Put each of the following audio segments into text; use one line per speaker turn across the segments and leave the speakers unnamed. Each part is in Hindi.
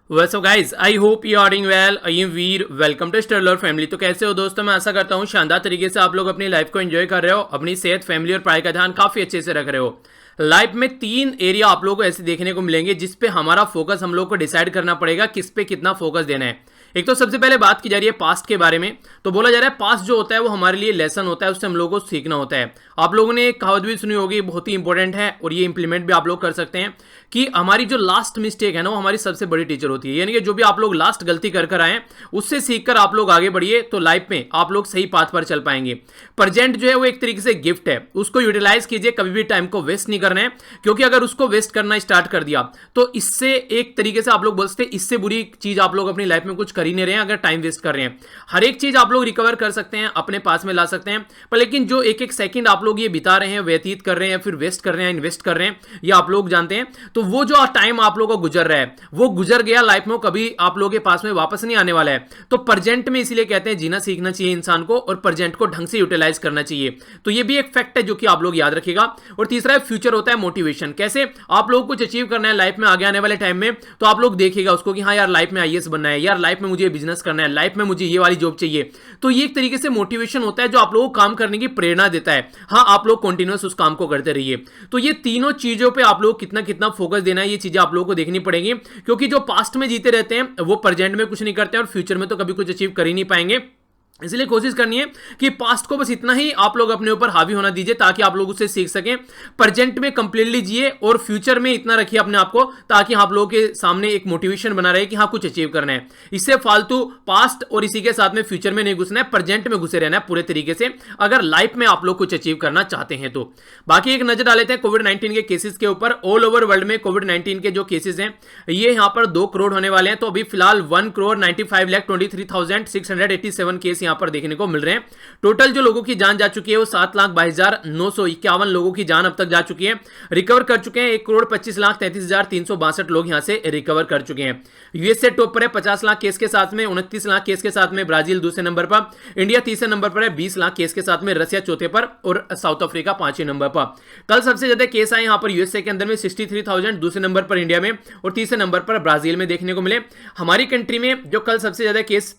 So guys I hope you are doing well. I am Veer, welcome to stellar family. तो कैसे हो दोस्तों? मैं आशा करता हूँ शानदार तरीके से आप लोग अपनी लाइफ को एंजॉय कर रहे हो, अपनी सेहत, फैमिली और पढ़ाई का ध्यान काफी अच्छे से रख रहे हो। लाइफ में 3 एरिया आप लोगों को ऐसे देखने को मिलेंगे जिस पे हमारा फोकस हम लोग को डिसाइड करना पड़ेगा किस पे कितना फोकस देना है। एक तो सबसे पहले बात की जा रही है पास्ट के बारे में। तो बोला जा रहा है पास्ट जो होता है वो हमारे लिए लेसन होता है, उससे हम लोगों को सीखना होता है। आप लोगों ने एक कहावत भी सुनी होगी, बहुत ही इंपॉर्टेंट है और ये इंप्लीमेंट भी आप लोग कर सकते हैं कि हमारी जो लास्ट मिस्टेक है ना वो हमारी सबसे बड़ी टीचर होती है। यानी कि जो भी आप लोग लास्ट गलती कर कर आए उससे सीखकर आप लोग आगे बढ़िए तो लाइफ में आप लोग सही पाथ पर चल पाएंगे। प्रेजेंट जो है वो एक तरीके से गिफ्ट है, उसको यूटिलाइज कीजिए, कभी भी टाइम को वेस्ट नहीं करना है, क्योंकि अगर उसको वेस्ट करना स्टार्ट कर दिया तो इससे एक तरीके से आप लोग बोल सकते हैं इससे बुरी चीज आप लोग अपनी लाइफ में कुछ कर ही नहीं रहे हैं अगर टाइम वेस्ट कर रहे हैं। हर एक चीज आप लोग रिकवर कर सकते हैं, अपने पास में ला सकते हैं, पर लेकिन जो एक एक सेकंड आप लोग ये बिता रहे हैं, व्यतीत कर रहे हैं, फिर वेस्ट कर रहे हैं, इन्वेस्ट कर रहे हैं, ये आप लोग जानते हैं। तो वो जो टाइम आप लोगों को गुजर रहा है वो गुजर गया, लाइफ में कभी आप लोगों के पास में वापस नहीं आने वाला है। तो प्रेजेंट में इसीलिए कहते हैं जीना सीखना चाहिए इंसान को और प्रेजेंट को ढंग से यूटिलाइज करना चाहिए। तो ये भी एक फैक्ट है जो कि आप लोग याद रखिएगा। और तीसरा है फ्यूचर होता है मोटिवेशन। कैसे आप लोग कुछ अचीव करना है लाइफ में आगे आने वाले टाइम में, तो आप लोग देखिएगा उसको कि हाँ यार लाइफ में आईएएस बनना है, यार लाइफ में मुझे बिजनेस करना है, लाइफ में मुझे ये वाली जॉब चाहिए। तो ये एक तरीके से मोटिवेशन होता है जो आप लोगों को काम करने की प्रेरणा देता है। हाँ, आप लोग कंटिन्यूअस उस काम को करते रहिए। तो ये तीनों चीजों पे आप लोग कितना कितना फोकस देना है, ये चीजें आप लोगों को देखनी पड़ेगी, क्योंकि जो पास्ट में जीते रहते हैं वो प्रेजेंट में कुछ नहीं करते हैं और फ्यूचर में तो कभी कुछ अचीव कर ही नहीं पाएंगे। इसलिए कोशिश करनी है कि पास्ट को बस इतना ही आप लोग अपने ऊपर हावी होना दीजिए ताकि आप लोग उससे सीख सकें। प्रेजेंट में कंप्लीटली जिए और फ्यूचर में इतना रखिए अपने आप को ताकि आप लोगों के सामने एक मोटिवेशन बना रहे कि हाँ कुछ अचीव करना है। इससे फालतू पास्ट और इसी के साथ में फ्यूचर में नहीं घुसना है, प्रेजेंट में घुसे रहना है पूरे तरीके से अगर लाइफ में आप लोग कुछ अचीव करना चाहते हैं तो। बाकी एक नजर डाल लेते हैं कोविड-19 के केसेस के ऊपर। ऑल ओवर वर्ल्ड में कोविड-19 के जो केसेस हैं ये यहाँ पर 2 करोड़ होने वाले हैं। तो अभी फिलहाल 1,95,23,687 केस यहाँ पर देखने को मिल रहे हैं। टोटल जो लोगों की जान जा चुकी है वो 7,22,951 लोगों की जान अब तक जा चुकी है। रिकवर कर चुके हैं 1,25,33,362 लोग यहां से रिकवर कर चुके हैं। यूएसए टॉप पर है 50 लाख केस के साथ में, 29 लाख केस के साथ में ब्राजील दूसरे नंबर पर, इंडिया तीसरे नंबर पर है 20 लाख केस के साथ में, रसिया चौथे पर और साउथ अफ्रीका 5वें नंबर पर। कल सबसे ज्यादा केस आए यहां पर यूएसए के अंदर में 63,000, दूसरे नंबर पर इंडिया में और तीसरे नंबर पर ब्राजील में देखने को मिले। हमारी कंट्री में जो कल सबसे ज्यादा केस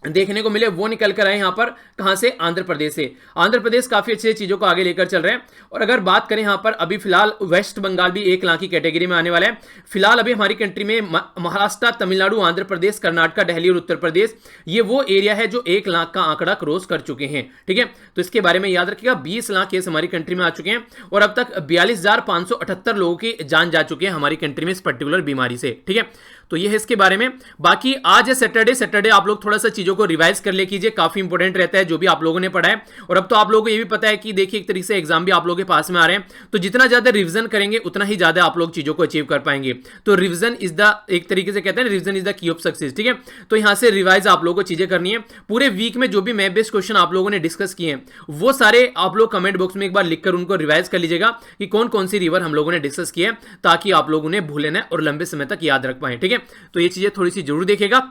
देखने को मिले वो निकल कर आए यहां पर कहां से? आंध्र प्रदेश से। आंध्र प्रदेश काफी अच्छी चीजों को आगे लेकर चल रहे हैं। और अगर बात करें यहां पर अभी फिलहाल वेस्ट बंगाल भी 1 लाख की कैटेगरी में आने वाला है। फिलहाल अभी हमारी कंट्री में महाराष्ट्र, तमिलनाडु, आंध्र प्रदेश, कर्नाटक, दिल्ली और उत्तर प्रदेश ये वो एरिया है जो 1 लाख का आंकड़ा क्रॉस कर चुके हैं। ठीक है, तो इसके बारे में याद रखिएगा। 20 लाख केस हमारी कंट्री में आ चुके हैं और अब तक 42,578 लोगों की जान जा चुकी है हमारी कंट्री में इस पर्टिकुलर बीमारी से। ठीक है, तो ये है इसके बारे में। बाकी आज है सैटरडे आप लोग थोड़ा सा चीजों को रिवाइज कर ले कीजिए, काफी इंपॉर्टेंट रहता है जो भी आप लोगों ने पढ़ा है। और अब तो आप लोगों को ये भी पता है कि देखिए एक तरीके से एग्जाम भी आप लोगों के पास में आ रहे हैं, तो जितना ज्यादा रिवीजन करेंगे उतना ही ज्यादा आप लोग चीजों को अचीव कर पाएंगे। तो रिवीजन इज द, एक तरीके से कहते हैं revision is the key of success. ठीक है, तो यहां से रिवाइज आप लोगों को चीजें करनी है। पूरे वीक में जो भी मैथ बेस्ड क्वेश्चन आप लोगों ने डिस्कस किए हैं वो सारे आप लोग कमेंट बॉक्स में एक बार लिखकर उनको रिवाइज कर लीजिएगा कि कौन कौन सी रिवर हम लोगों ने डिस्कस किए हैं, ताकि आप लोग उन्हें भूले ना और लंबे समय तक याद रख पाए। ठीक है, तो ये चीजें थोड़ी सी जरूर देखेगा।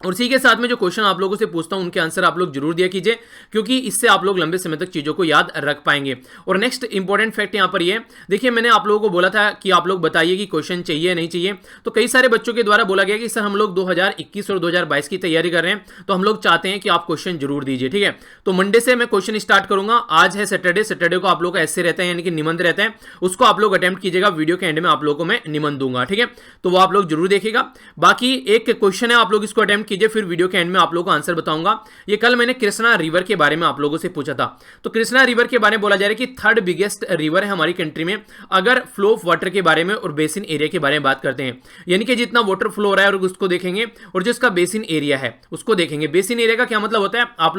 और इसी के साथ में जो क्वेश्चन आप लोगों से पूछता हूं उनके आंसर आप लोग जरूर दिया कीजिए, क्योंकि इससे आप लोग लंबे समय तक चीजों को याद रख पाएंगे। और नेक्स्ट इंपॉर्टेंट फैक्ट यहां पर ये देखिए, मैंने आप लोगों को बोला था कि आप लोग बताइए कि क्वेश्चन चाहिए नहीं चाहिए। तो कई सारे बच्चों के द्वारा बोला गया कि सर हम लोग 2021 और 2022 की तैयारी कर रहे हैं, तो हम लोग चाहते हैं कि आप क्वेश्चन जरूर दीजिए। ठीक है, तो मंडे से मैं क्वेश्चन स्टार्ट करूंगा। आज है सैटरडे को आप लोग का ऐसे रहता है, यानी कि निबंध रहता है, उसको आप लोग अटेम्प्ट कीजिएगा। वीडियो के एंड में आप लोगों को मैं निबंध दूंगा। ठीक है, तो वो आप लोग जरूर देखिएगा। बाकी एक क्वेश्चन है, आप लोग इसको अटेम्प्ट कीजिए, फिर वीडियो के में आप लोगों को आंसर बताऊंगा। ये कल मैंने कृष्णा रिवर के बारे में आप लोगों से पूछा था। तो कृष्णा रिवर के बारे में बोला जा रहा है कि 3rd बिगेस्ट रिवर है हमारी कंट्री में, अगर फ्लो ऑफ वाटर के बारे में और बेसिन एरिया के बारे में बात करते हैं। यानी कि जितना वाटर फ्लो हो रहा है और उसको देखेंगे, और जो इसका बेसिन एरिया है उसको देखेंगे। बेसिन एरिया का क्या मतलब होता है? आप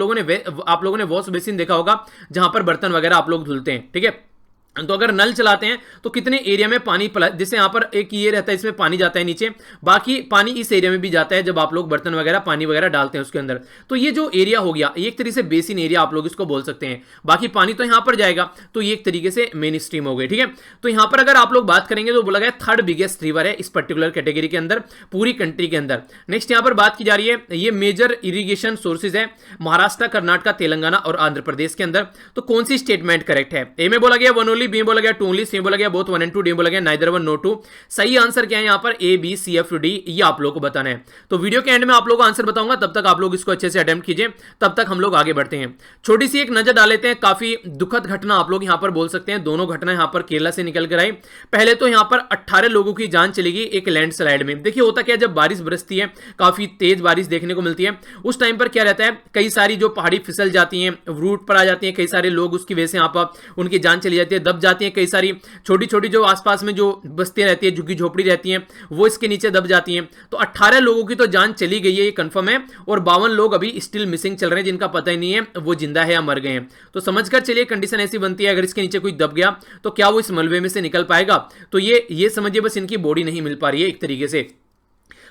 लोगों ने वॉश बेसिन देखा होगा जहां पर बर्तन वगैरह आप लोग धुलते हैं। ठीक है, तो अगर नल चलाते हैं तो कितने एरिया में पानी, जैसे यहां पर एक ये रहता है, इसमें पानी जाता है नीचे, बाकी पानी इस एरिया में भी जाता है जब आप लोग बर्तन वगैरह पानी वगैरह डालते हैं उसके अंदर। तो ये जो एरिया हो गया, एक तरीके से बेसिन एरिया आप लोग इसको बोल सकते हैं। बाकी पानी तो यहां पर जाएगा, तो ये एक तरीके से मेन स्ट्रीम हो गई। ठीक है, तो यहां पर अगर आप लोग बात करेंगे तो बोला गया 3rd बिगेस्ट रिवर है इस पर्टिकुलर कैटेगरी के अंदर, पूरी कंट्री के अंदर। नेक्स्ट यहां पर बात की जा रही है, ये मेजर इरिगेशन सोर्सेज है महाराष्ट्र, कर्नाटक, तेलंगाना और आंध्र प्रदेश के अंदर। तो कौन सी स्टेटमेंट करेक्ट है? ए में बोला गया वन ओनली बी बोला गया, टू ओनली सी बोला गया, बोथ 1 and 2 डी बोला गया, नाइदर 1 नो 2। सही आंसर क्या है यहाँ पर A B C F D, ये आप लोगों को बताना है। तो वीडियो के एंड में आप लोगों को आंसर बताऊंगा, तब तक आप लोग इसको अच्छे से अटेम्प्ट कीजिए, तब तक हम लोग आगे बढ़ते हैं। छोटी सी एक नजर डाल लेते हैं, काफी दुखद घटना आप लोग यहाँ पर बोल सकते हैं, दोनों घटना यहाँ पर केरला से निकल कर आई। पहले तो यहाँ पर 18 लोगों की जान चली गई एक लैंडस्लाइड में। देखिए होता क्या है, जब बारिश बरसती है, काफी तेज बारिश देखने को मिलती है, उस टाइम पर क्या रहता है, कई सारी जो पहाड़ी फिसल जाती हैं, रूट पर आ जाती हैं, कई सारे लोग उसकी वजह से यहाँ पर उनकी जान चली जाती है, दब जाती है। कई सारी छोटी छोटी जो आसपास में जो बस्तियां रहती है, झुग्गी झोपड़ी रहती हैं, वो इसके नीचे दब जाती हैं। तो 18 लोगों की तो जान चली गई है, ये कंफर्म है, और 52 लोग अभी स्टिल मिसिंग चल रहे हैं, जिनका पता ही नहीं है वो जिंदा है या मर गए हैं। तो समझकर चलिए कंडीशन ऐसी बनती है, अगर इसके नीचे कोई दब गया तो क्या वो इस मलबे में से निकल पाएगा? तो ये समझिए बस इनकी बॉडी नहीं मिल पा रही है एक तरीके से।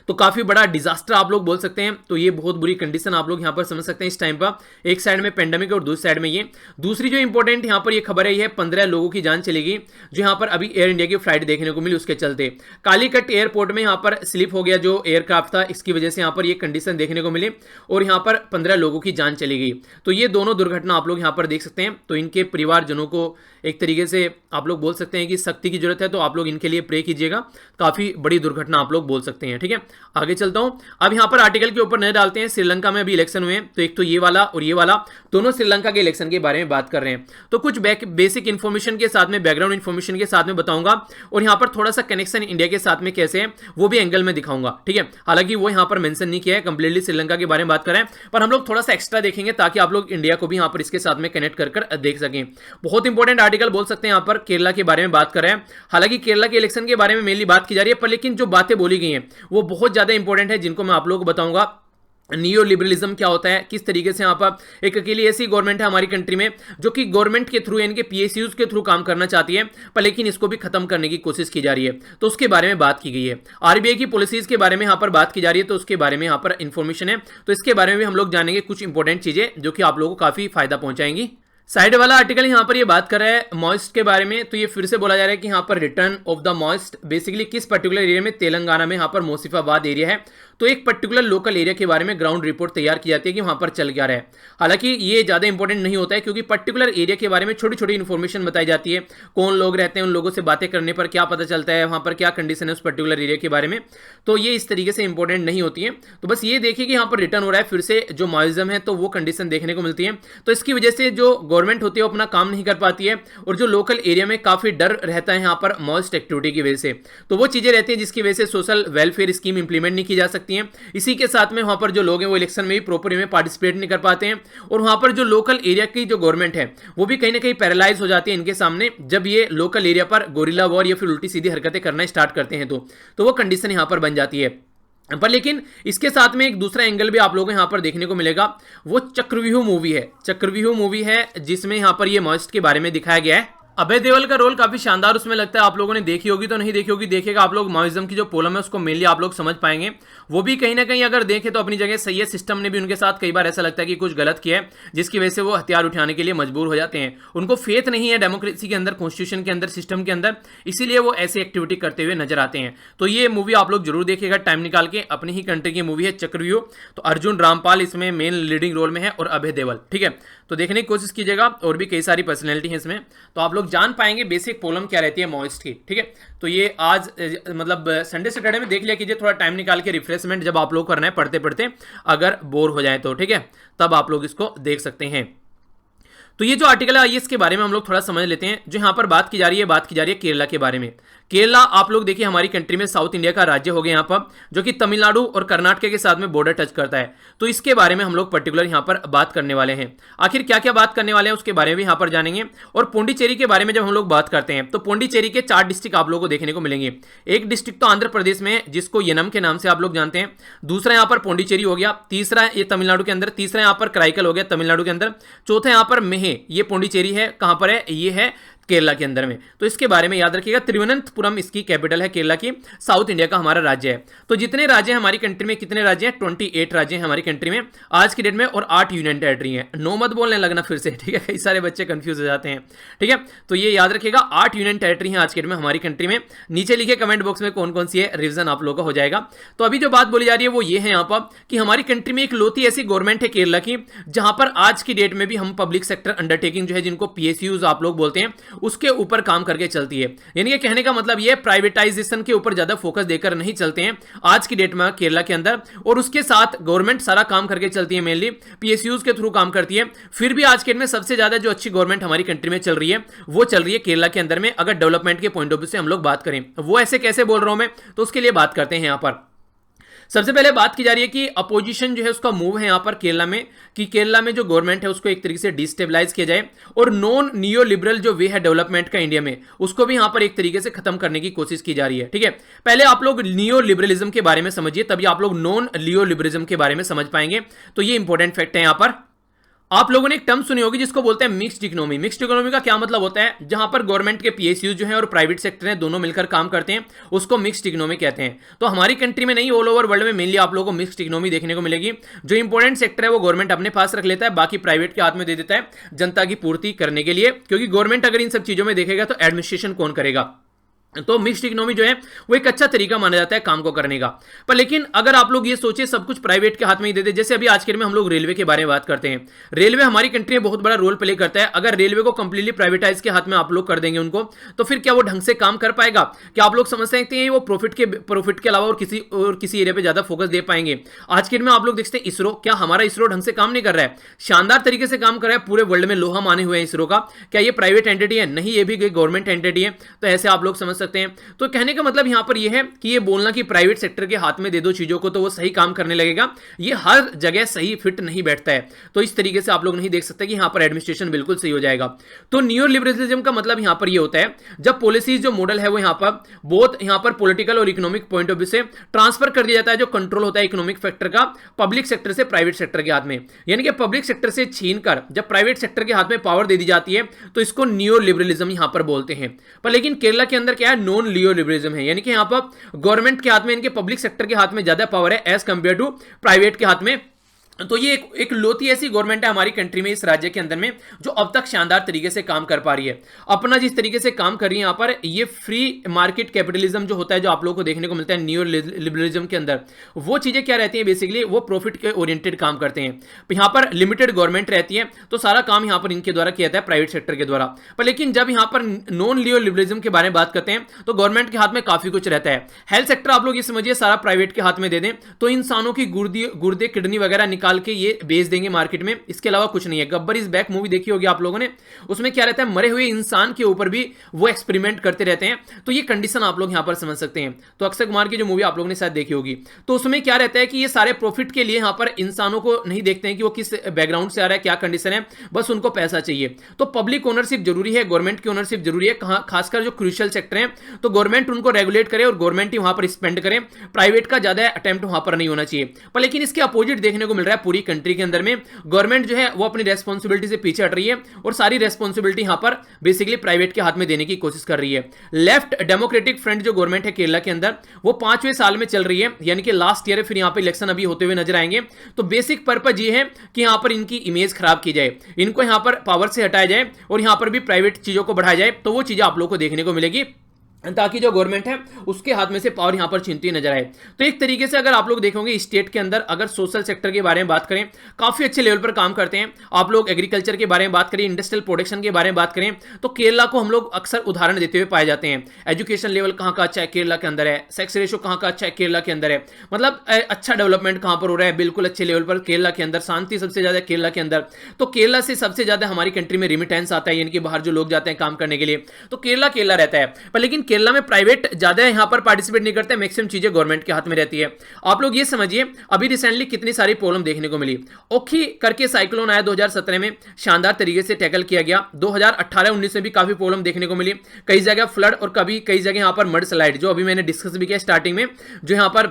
तो काफी बड़ा डिजास्टर आप लोग बोल सकते हैं। तो ये बहुत बुरी कंडीशन आप लोग यहां पर समझ सकते हैं इस टाइम पर। एक साइड में पेंडेमिक और दूसरी साइड में ये। दूसरी जो इंपॉर्टेंट यहां पर ये खबर है, ये 15 लोगों की जान चली गई, जो यहां पर अभी एयर इंडिया की फ्लाइट देखने को मिली, उसके चलते कालीकट एयरपोर्ट में यहां पर स्लिप हो गया जो एयरक्राफ्ट था, इसकी वजह से यहां पर ये कंडीशन देखने को मिली और यहां पर 15 लोगों की जान चली गई। तो ये दोनों दुर्घटना आप लोग यहां पर देख सकते हैं। तो इनके परिवारजनों को एक तरीके से आप लोग बोल सकते हैं कि सख्ती की जरूरत है, तो आप लोग इनके लिए प्रे कीजिएगा। काफी बड़ी दुर्घटना आप लोग बोल सकते हैं। ठीक है, आगे चलता हूं। अब यहां पर आर्टिकल के ऊपर नजर डालते हैं। श्रीलंका में अभी इलेक्शन हुए हैं, तो एक तो ये वाला और ये वाला, दोनों श्रीलंका के इलेक्शन के बारे में बात कर रहे हैं। तो कुछ बेसिक इन्फॉर्मेशन के साथ में, बैकग्राउंड इन्फॉर्मेशन के साथ में बताऊंगा, और यहां पर थोड़ा सा कनेक्शन इंडिया के साथ में कैसे है वो भी एंगल में दिखाऊंगा। ठीक है, हालांकि वो यहां पर मेंशन नहीं किया है, कंप्लीटली श्रीलंका के बारे में बात कर रहे हैं, पर हम लोग थोड़ा सा एक्स्ट्रा देखेंगे ताकि आप लोग इंडिया को भी यहां पर इसके साथ में कनेक्ट कर देख सकें। बहुत इंपॉर्टेंट आर्टिकल बोल सकते हैं, यहां पर केरला के बारे में बात कर रहे हैं। हालांकि केरला के इलेक्शन के बारे में मेनली बात की जा रही है, पर लेकिन जो बातें बोली गई हैं वो बहुत ज्यादा इंपॉर्टेंट है, जिनको मैं आप लोगों को बताऊंगा। नियो लिबरलिज्म क्या होता है, किस तरीके से यहाँ पर एक अकेली ऐसी गवर्नमेंट है हमारी कंट्री में जो कि गवर्नमेंट के थ्रू, इनके पीएसयूज के थ्रू काम करना चाहती है, पर लेकिन इसको भी खत्म करने की कोशिश की जा रही है। तो उसके बारे में बात की गई है। आरबीआई की पॉलिसीज के बारे में यहाँ पर बात की जा रही है, तो उसके बारे में यहाँ पर इंफॉर्मेशन है। तो इसके बारे में भी हम लोग जानेंगे कुछ इंपॉर्टेंट चीजें जो कि आप लोगों को काफी फायदा पहुंचाएंगी। साइड वाला आर्टिकल यहाँ पर ये बात कर रहा है मॉइस्ट के बारे में। तो ये फिर से बोला जा रहा है कि यहाँ पर return of the moist, basically किस पर्टिकुलर एरिया में, तेलंगाना में यहाँ पर मोसिफाबाद एरिया है। तो एक पर्टिकुलर लोकल एरिया के बारे में ग्राउंड रिपोर्ट तैयार की जाती है कि वहां पर चल क्या रहा है। हालांकि ये ज्यादा इंपॉर्टेंट नहीं होता है, क्योंकि पर्टिकुलर एरिया के बारे में छोटी छोटी इन्फॉर्मेशन बताई जाती है, कौन लोग रहते हैं, उन लोगों से बातें करने पर क्या पता चलता है, वहां पर क्या कंडीशन है उस पर्टिकुलर एरिया के बारे में। तो ये इस तरीके से इंपॉर्टेंट नहीं होती है। तो बस ये देखिए कि यहाँ पर रिटर्न हो रहा है फिर से जो मॉइज्म है, तो वो कंडीशन देखने को मिलती है। तो इसकी वजह से जो गवर्नमेंट होती है वो अपना काम नहीं कर पाती है, और जो लोकल एरिया में काफी डर रहता है यहाँ पर मॉइस्ट एक्टिविटी की वजह से, तो वो चीजें रहती है जिसकी वजह से सोशल वेलफेयर स्कीम इंप्लीमेंट नहीं की जा सकती है। इसी के साथ में वहां पर जो लोग हैं वो इलेक्शन में भी प्रॉपर में पार्टिसिपेट नहीं कर पाते हैं, और वहां पर जो लोकल एरिया की जो गवर्नमेंट है वो भी कहीं ना कहीं पैरालाइज हो जाती है इनके सामने, जब ये लोकल एरिया पर गोरिल्ला वॉर या फिर उल्टी सीधी हरकतें करना स्टार्ट करते हैं। तो वो कंडीशन यहां पर बन जाती है। पर लेकिन इसके साथ में एक दूसरा एंगल भी आप लोगों को यहां पर देखने को मिलेगा, वो चक्रव्यूह मूवी है। चक्रव्यूह मूवी है जिसमें यहां पर ये मॉइस्ट के बारे में दिखाया गया है। अभय देओल का रोल काफी शानदार उसमें लगता है। आप लोगों ने देखी होगी तो नहीं देखी होगी, देखेगा आप लोग मॉइज्म की जो पोलम है उसको मेनली आप लोग समझ पाएंगे। वो भी कहीं ना कहीं अगर देखें तो अपनी जगह सही है। सिस्टम ने भी उनके साथ कई बार ऐसा लगता है कि कुछ गलत किया है, जिसकी वजह से वो हथियार उठाने के लिए मजबूर हो जाते हैं। उनको फेथ नहीं है डेमोक्रेसी के अंदर, कॉन्स्टिट्यूशन के अंदर, सिस्टम के अंदर, इसीलिए वो ऐसी एक्टिविटी करते हुए नजर आते हैं। तो ये मूवी आप लोग जरूर देखिएगा टाइम निकाल के। अपनी ही कंट्री की मूवी है चक्रव्यूह। तो अर्जुन रामपाल इसमें मेन लीडिंग रोल में है और अभय देओल। ठीक है, तो देखने की कोशिश कीजिएगा। और भी कई सारी पर्सनैलिटी है इसमें, तो आप लोग जान पाएंगे बेसिक प्रॉब्लम क्या रहती है मॉइस्ट की। ठीक है, तो ये आज मतलब संडे सैटरडे में देख लिया कीजिए, थोड़ा टाइम निकाल के रिफ्रेशमेंट जब आप लोग करना है पढ़ते पढ़ते, अगर बोर हो जाए तो। ठीक है, तब आप लोग इसको देख सकते हैं। तो ये जो आर्टिकल है इसके बारे में हम लोग थोड़ा समझ लेते हैं। जो यहाँ पर बात की जा रही है केरला के बारे में। केरला आप लोग देखिए हमारी कंट्री में साउथ इंडिया का राज्य हो गया यहाँ पर, जो कि तमिलनाडु और कर्नाटक के साथ में बॉर्डर टच करता है। तो इसके बारे में हम लोग पर्टिकुलर यहाँ पर बात करने वाले हैं। आखिर क्या क्या बात करने वाले हैं उसके बारे में भी यहाँ पर जानेंगे। और पोंडिचेरी के बारे में जब हम लोग बात करते हैं तो पोंडिचेरी के 4 डिस्ट्रिक्ट आप लोगों को देखने को मिलेंगे। एक डिस्ट्रिक्ट तो आंध्र प्रदेश में है जिसको यनम के नाम से आप लोग जानते हैं। दूसरा यहाँ पर पोंडिचेरी हो गया, तीसरा ये तमिलनाडु के अंदर, तीसरा यहाँ पर कराईकल हो गया तमिलनाडु के अंदर, चौथा यहाँ पर मेहे, ये पोंडिचेरी है। कहां पर है? ये है केरला के अंदर में। तो इसके बारे में याद रखिएगा। तिरुवनंतपुरम इसकी कैपिटल है केरला की, साउथ इंडिया का हमारा राज्य है। तो जितने राज्य हैं हमारी कंट्री में, कितने राज्य हैं? 28 राज्य हैं हमारी कंट्री में आज की डेट में, और 8 यूनियन टेरिटरी हैं। 9 मत बोलने लगना फिर से, ठीक है, कई सारे बच्चे कंफ्यूज हो जाते हैं। ठीक है, तो ये याद रखिएगा 8 यूनियन टेरिटरी हैं आज की डेट में हमारी कंट्री में। नीचे लिखे कमेंट बॉक्स में कौन कौन सी है, रिविजन आप लोगों का हो जाएगा। तो अभी जो बात बोली जा रही है वो ये है यहाँ पर कि हमारी कंट्री में एक लौती ऐसी गवर्नमेंट है केरला की, जहां पर आज की डेट में भी हम पब्लिक सेक्टर अंडरटेकिंग जो है, जिनको पीएसयूज आप लोग बोलते हैं, उसके ऊपर काम करके चलती है। यानी कि कहने का मतलब ये प्राइवेटाइजेशन के ऊपर ज्यादा फोकस देकर नहीं चलते हैं आज की डेट में केरला के अंदर, और उसके साथ गवर्नमेंट सारा काम करके चलती है, मेनली पीएसयूज के थ्रू काम करती है। फिर भी आज के डेट में सबसे ज्यादा जो अच्छी गवर्नमेंट हमारी कंट्री में चल रही है वो चल रही है केरला के अंदर में, अगर डेवलपमेंट के पॉइंट ऑफ व्यू से हम लोग बात करें। वो ऐसे कैसे बोल रहा हूं मैं, तो उसके लिए बात करते हैं। यहां पर सबसे पहले बात की जा रही है कि अपोजिशन जो है उसका मूव है यहां पर केरला में, कि केरला में जो गवर्नमेंट है उसको एक तरीके से डिस्टेबलाइज किया जाए, और नॉन नियो लिबरल जो वे है डेवलपमेंट का इंडिया में, उसको भी यहां पर एक तरीके से खत्म करने की कोशिश की जा रही है। ठीक है, पहले आप लोग नियो लिबरलिज्म के बारे में समझिए, तभी आप लोग नॉन लियो लिबरलिज्म के बारे में समझ पाएंगे। तो ये इंपॉर्टेंट फैक्ट है। यहां पर आप लोगों ने एक टर्म सुनी होगी जिसको बोलते हैं मिक्स्ड इकोनॉमी। मिक्स्ड इकोनॉमी का क्या मतलब होता है, जहां पर गवर्नमेंट के पीएसयू जो है और प्राइवेट सेक्टर है दोनों मिलकर काम करते हैं, उसको मिक्स्ड इकोनॉमी कहते हैं। तो हमारी कंट्री में नहीं, ऑल ओवर वर्ल्ड में मेनली आप लोगों को मिक्स्ड इकोनॉमी देखने को मिलेगी। जो इंपॉर्टेंट सेक्टर है वो गवर्नमेंट अपने पास रख लेता है, बाकी प्राइवेट के हाथ में दे देता है जनता की पूर्ति करने के लिए, क्योंकि गवर्नमेंट अगर इन सब चीजों में देखेगा तो एडमिनिस्ट्रेशन कौन करेगा। तो मिक्स्ड इकोनॉमी जो है वो एक अच्छा तरीका माना जाता है काम को करने का। पर लेकिन अगर आप लोग ये सोचे सब कुछ प्राइवेट के हाथ में ही दे दे, जैसे अभी आज के दिन में हम लोग रेलवे के बारे में बात करते हैं, रेलवे हमारी कंट्री में बहुत बड़ा रोल प्ले करता है। अगर रेलवे को कंप्लीटली प्राइवेटाइज के हाथ में आप लोग कर देंगे उनको, तो फिर क्या वो ढंग से काम कर पाएगा? क्या आप लोग समझ सकते हैं वो प्रॉफिट के अलावा और किसी एरिया पे ज्यादा फोकस दे पाएंगे? आज के दिन में आप लोग देखते हैं इसरो, क्या हमारा इसरो ढंग से काम नहीं कर रहा है? शानदार तरीके से काम कर रहा है, पूरे वर्ल्ड में लोहा माने हुए हैं इसरो का। क्या ये प्राइवेट एंटिटी है? नहीं, ये भी गवर्नमेंट एंटिटी है। तो ऐसे आप लोग समझ सकते हैं। तो कहने का मतलब यहां पर यह है कि ये बोलना कि प्राइवेट सेक्टर के हाथ में दे दो चीजों को तो वो सही काम करने लगेगा, ये हर जगह सही फिट नहीं बैठता है। तो इस तरीके से आप लोग नहीं देख सकते कि यहां पर एडमिनिस्ट्रेशन बिल्कुल सही हो जाएगा। तो नियो लिबरलिज्म का मतलब यहां पर ये होता है जब पॉलिसीज जो मॉडल है वो यहां पर बहुत यहां पर पॉलिटिकल और इकोनॉमिक पॉइंट ऑफ व्यू से ट्रांसफर कर दिया जाता है, जो कंट्रोल होता है इकोनॉमिक फैक्टर का पब्लिक सेक्टर से प्राइवेट सेक्टर के हाथ में। यानी कि पब्लिक सेक्टर से छीनकर जब प्राइवेट सेक्टर के हाथ में पावर दे दी जाती है तो इसको नियो लिबरलिज्म यहां पर बोलते हैं। पर लेकिन केरला के अंदर क्या है, नॉन लियो लिबरलिज्म है। यानी कि यहां पर गवर्नमेंट के हाथ में, इनके पब्लिक सेक्टर के हाथ में ज्यादा पावर है एज कंपेयर टू प्राइवेट के हाथ में। तो ये एक लोती ऐसी गवर्नमेंट है हमारी कंट्री में, इस राज्य के अंदर में, जो अब तक शानदार तरीके से काम कर पा रही है। अपना जिस तरीके से काम कर रही है यहां पर, ये फ्री मार्केट कैपिटलिज्म जो होता है, जो आप लोगों को देखने को मिलता है नियो लिबरलिज्म के अंदर, वो चीजें क्या रहती हैं बेसिकली, वो प्रॉफिट के ओरिएंटेड काम करते हैं। यहां पर लिमिटेड गवर्नमेंट रहती है, तो सारा काम यहां पर इनके द्वारा किया जाता है, प्राइवेट सेक्टर के द्वारा। पर लेकिन जब यहां पर नॉन लियो लिबरलिज्म के बारे में बात करते हैं तो गवर्नमेंट के हाथ में काफी कुछ रहता है। हेल्थ सेक्टर आप लोग ये समझिए सारा प्राइवेट के हाथ में दे दें तो इंसानों की गुर्दे किडनी वगैरह निकाल के ये बेच देंगे मार्केट में, इसके अलावा कुछ नहीं है। गब्बर इज बैक मूवी देखी होगी आप लोगों ने, उसमें क्या रहता है, मरे हुए इंसान के ऊपर भी वो एक्सपेरिमेंट करते रहते हैं। तो ये कंडीशन आप लोग यहां पर समझ सकते हैं। तो अक्षय कुमार की जो मूवी आप लोगों ने शायद देखी होगी, तो उसमें क्या रहता है कि ये सारे प्रॉफिट के लिए यहां पर इंसानों को नहीं देखते हैं कि वो किस बैकग्राउंड से आ रहा है, क्या कंडीशन है, बस उनको पैसा चाहिए। तो पब्लिक ओनरशिप जरूरी है, गवर्नमेंट की ओनरशिप जरूरी है, खासकर जो क्रूशियल सेक्टर है तो गवर्नमेंट उनको रेगुलेट करे और गवर्नमेंट ही वहां पर स्पेंड करे, प्राइवेट का ज्यादा अटेम्प्ट वहां पर नहीं होना चाहिए। पर लेकिन इसके अपोजिट देखने को मिल रहा है पूरी कंट्री के अंदर में, गवर्नमेंट जो है वो अपनी रेस्पॉन्सिबिलिटी से पीछे हट रही है और सारी रेस्पॉन्सिबिलिटी यहां पर बेसिकली प्राइवेट के हाथ में देने की कोशिश कर रही है। लेफ्ट डेमोक्रेटिक फ्रंट जो गवर्नमेंट है केरला के अंदर, वो 5वें साल में चल रही है, यानी कि लास्ट ईयर है, फिर यहां पर इलेक्शन अभी होते हुए नजर आएंगे। तो बेसिक पर्पज ये है कि यहां पर इनकी इमेज खराब की जाए, इनको यहां पर पावर से हटाया जाए और यहां पर भी प्राइवेट चीजों को बढ़ाया जाए। तो वो चीजें आप लोग को देखने को मिलेगी ताकि जो गवर्नमेंट है उसके हाथ में से पावर यहां पर छीनती नजर आए। तो एक तरीके से अगर आप लोग देखोगे स्टेट के अंदर, अगर सोशल सेक्टर के बारे में बात करें, काफी अच्छे लेवल पर काम करते हैं। आप लोग एग्रीकल्चर के बारे में बात करें, इंडस्ट्रियल प्रोडक्शन के बारे में बात करें, तो केरला को हम लोग अक्सर उदाहरण देते हुए पाए जाते हैं। एजुकेशन लेवल कहां का अच्छा है, केरला के अंदर है। सेक्स रेशो कहां का अच्छा है, केरला के अंदर है। मतलब अच्छा डेवलपमेंट कहां पर हो रहा है, बिल्कुल अच्छे लेवल पर केरला के अंदर। शांति सबसे ज्यादा केरला के अंदर। तो केरला से सबसे ज्यादा हमारी कंट्री में रिमिटेंस आता है, यानी कि बाहर जो लोग जाते हैं काम करने के लिए, तो केरला केरला रहता है। पर लेकिन केरला में प्राइवेट ज्यादा यहां पर पार्टिसिपेट नहीं करते, मैक्सिमम चीजें गवर्नमेंट के हाथ में रहती है। आप लोग ये समझिए अभी रिसेंटली कितनी सारी प्रॉब्लम देखने को मिली। ओखी करके साइक्लोन आया 2017 में, शानदार तरीके से टैकल किया गया। 2018-19 में भी काफी प्रॉब्लम देखने को मिली, कई जगह फ्लड और कई जगह यहां पर मड स्लाइड, जो अभी मैंने डिस्कस भी किया स्टार्टिंग में, जो यहां पर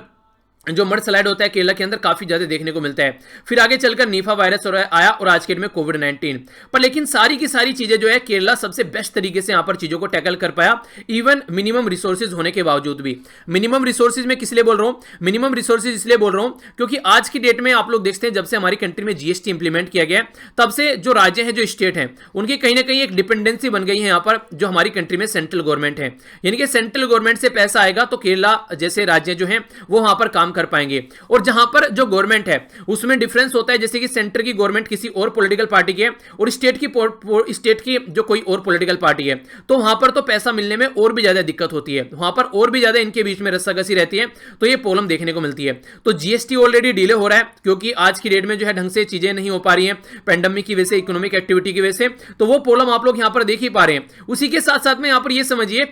जो मड स्लाइड होता है केरला के अंदर काफी ज्यादा देखने को मिलता है। फिर आगे चलकर निफा वायरस आया और आज के डेट में कोविड-19। पर लेकिन सारी की सारी चीजें जो है केरला सबसे बेस्ट तरीके से यहां पर चीजों को टैकल कर पाया, इवन मिनिमम रिसोर्सेज होने के बावजूद भी। मिनिमम रिसोर्सेज में किस लिए बोल रहा हूं, मिनिमम रिसोर्सेज इसलिए बोल रहा हूं क्योंकि आज की डेट में आप लोग देखते हैं जब से हमारी कंट्री में जीएसटी इंप्लीमेंट किया गया, तब से जो राज्य हैं, जो स्टेट हैं, उनकी कहीं ना कहीं एक डिपेंडेंसी बन गई है यहां पर, जो हमारी कंट्री में सेंट्रल गवर्नमेंट है। यानी कि सेंट्रल गवर्नमेंट से पैसा आएगा तो केरला जैसे राज्य जो है वो वहां पर काम कर पाएंगे। और जहां पर जो गवर्नमेंट है उसमें डिफरेंस होता है, जैसे कि सेंटर की गवर्नमेंट किसी और पॉलिटिकल पार्टी की है और स्टेट की जो कोई और पॉलिटिकल पार्टी है, तो वहां पर तो पैसा मिलने में और भी ज्यादा दिक्कत होती है, वहां पर और भी ज्यादा इनके बीच में रस्साकसी रहती है, तो ये प्रॉब्लम देखने को मिलती है। तो जीएसटी ऑलरेडी डिले हो रहा है क्योंकि आज की डेट में जो है ढंग से चीजें नहीं हो पा रही हैं पेंडेमिक की वजह से, इकोनॉमिक एक्टिविटी की वजह से, तो वो प्रॉब्लम आप लोग यहां पर देख ही पा रहे हैं। उसी के साथ साथ में यहां पर ये समझिए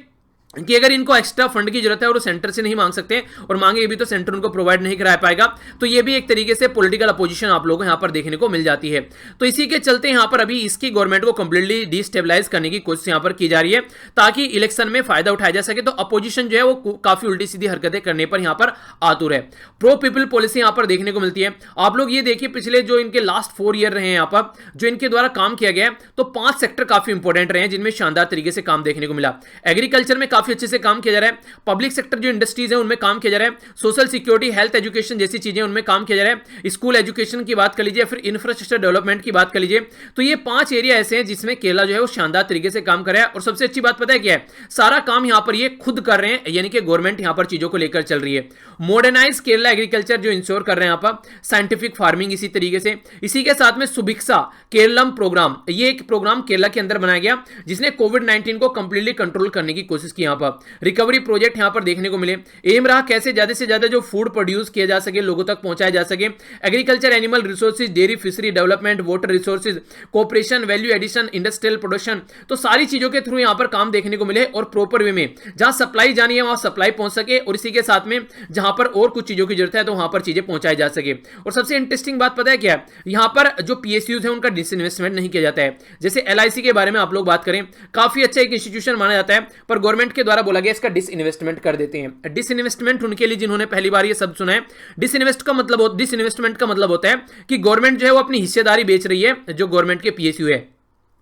कि अगर इनको एक्स्ट्रा फंड की जरूरत है और वो सेंटर से नहीं मांग सकते और मांगे भी तो सेंटर उनको प्रोवाइड नहीं करा पाएगा, तो ये भी एक तरीके से पॉलिटिकल अपोजिशन आप लोगों को यहां पर देखने को मिल जाती है। तो इसी के चलते यहां पर अभी इसकी गवर्नमेंट को कंप्लीटली डिस्टेबलाइज करने की कोशिश यहां पर की जा रही है ताकि इलेक्शन में फायदा उठाया जा सके। तो अपोजिशन जो है वो काफी उल्टी सीधी हरकतें करने पर यहां पर आतुर है। प्रो पीपल पॉलिसी यहां पर देखने को मिलती है। आप लोग ये देखिए पिछले जो इनके लास्ट 4 ईयर रहे हैं यहां पर जो इनके द्वारा काम किया गया है, तो 5 सेक्टर काफी इंपॉर्टेंट रहे हैं जिनमें शानदार तरीके से काम देखने को मिला। एग्रीकल्चर में काफी अच्छे से काम किया जा रहा है, पब्लिक सेक्टर जो इंडस्ट्रीज है उनमें काम किया जा रहा है, सोशल सिक्योरिटी, हेल्थ, एजुकेशन जैसी चीजें उनमें काम किया जा रहा है, स्कूल एजुकेशन की बात कर लीजिए, फिर इंफ्रास्ट्रक्चर डेवलपमेंट की बात कर लीजिए। तो ये 5 एरिया ऐसे हैं जिसमें केरला जो है वो शानदार तरीके से काम कर रहा है। और सबसे अच्छी बात पता है क्या है, सारा काम यहां पर ये खुद कर रहे हैं, यानी कि गवर्नमेंट यहां पर चीजों को लेकर चल रही है। मॉडर्नाइज केरला एग्रीकल्चर जो इंश्योर कर रहे हैं यहां पर, साइंटिफिक फार्मिंग इसी तरीके से। इसी के साथ में सुभिक्षा केरलम प्रोग्राम, ये एक प्रोग्राम केरला के अंदर बनाया गया जिसने कोविड-19 को कंप्लीटली कंट्रोल करने की कोशिश की। यहां पर रिकवरी प्रोजेक्ट यहां पर देखने को मिले। एम रहा कैसे ज्यादा से ज्यादा जो फूड प्रोड्यूस किया जा सके, लोगों तक पहुंचाया जा सके। Agriculture, animal resources, dairy, fishery development, water resources, cooperation, value addition, industrial production, तो सारी चीजों के थ्रू यहां पर काम देखने को मिले और प्रॉपर वे में जहां सप्लाई जानी है वहां सप्लाई पहुंच सके और इसी के साथ में जहां पर और कुछ चीजों की जरूरत है तो वहां पर चीजें पहुंचाई जा सके। और सबसे इंटरेस्टिंग बात पता है क्या है, यहां पर जो पीएसयूज है उनका डिसइन्वेस्टमेंट नहीं किया जाता है। जैसे एलआईसी के बारे में आप लोग बात करें, काफी अच्छा एक इंस्टीट्यूशन माना जाता है, पर गवर्नमेंट के द्वारा बोला गया इसका डिसइन्वेस्टमेंट कर देते हैं। डिसइन्वेस्टमेंट उनके लिए जिन्होंने पहली बार ये शब्द सुना है, डिसइन्वेस्टमेंट का मतलब होता है कि गवर्नमेंट जो है वो अपनी हिस्सेदारी बेच रही है जो गवर्नमेंट के पीएसयू है।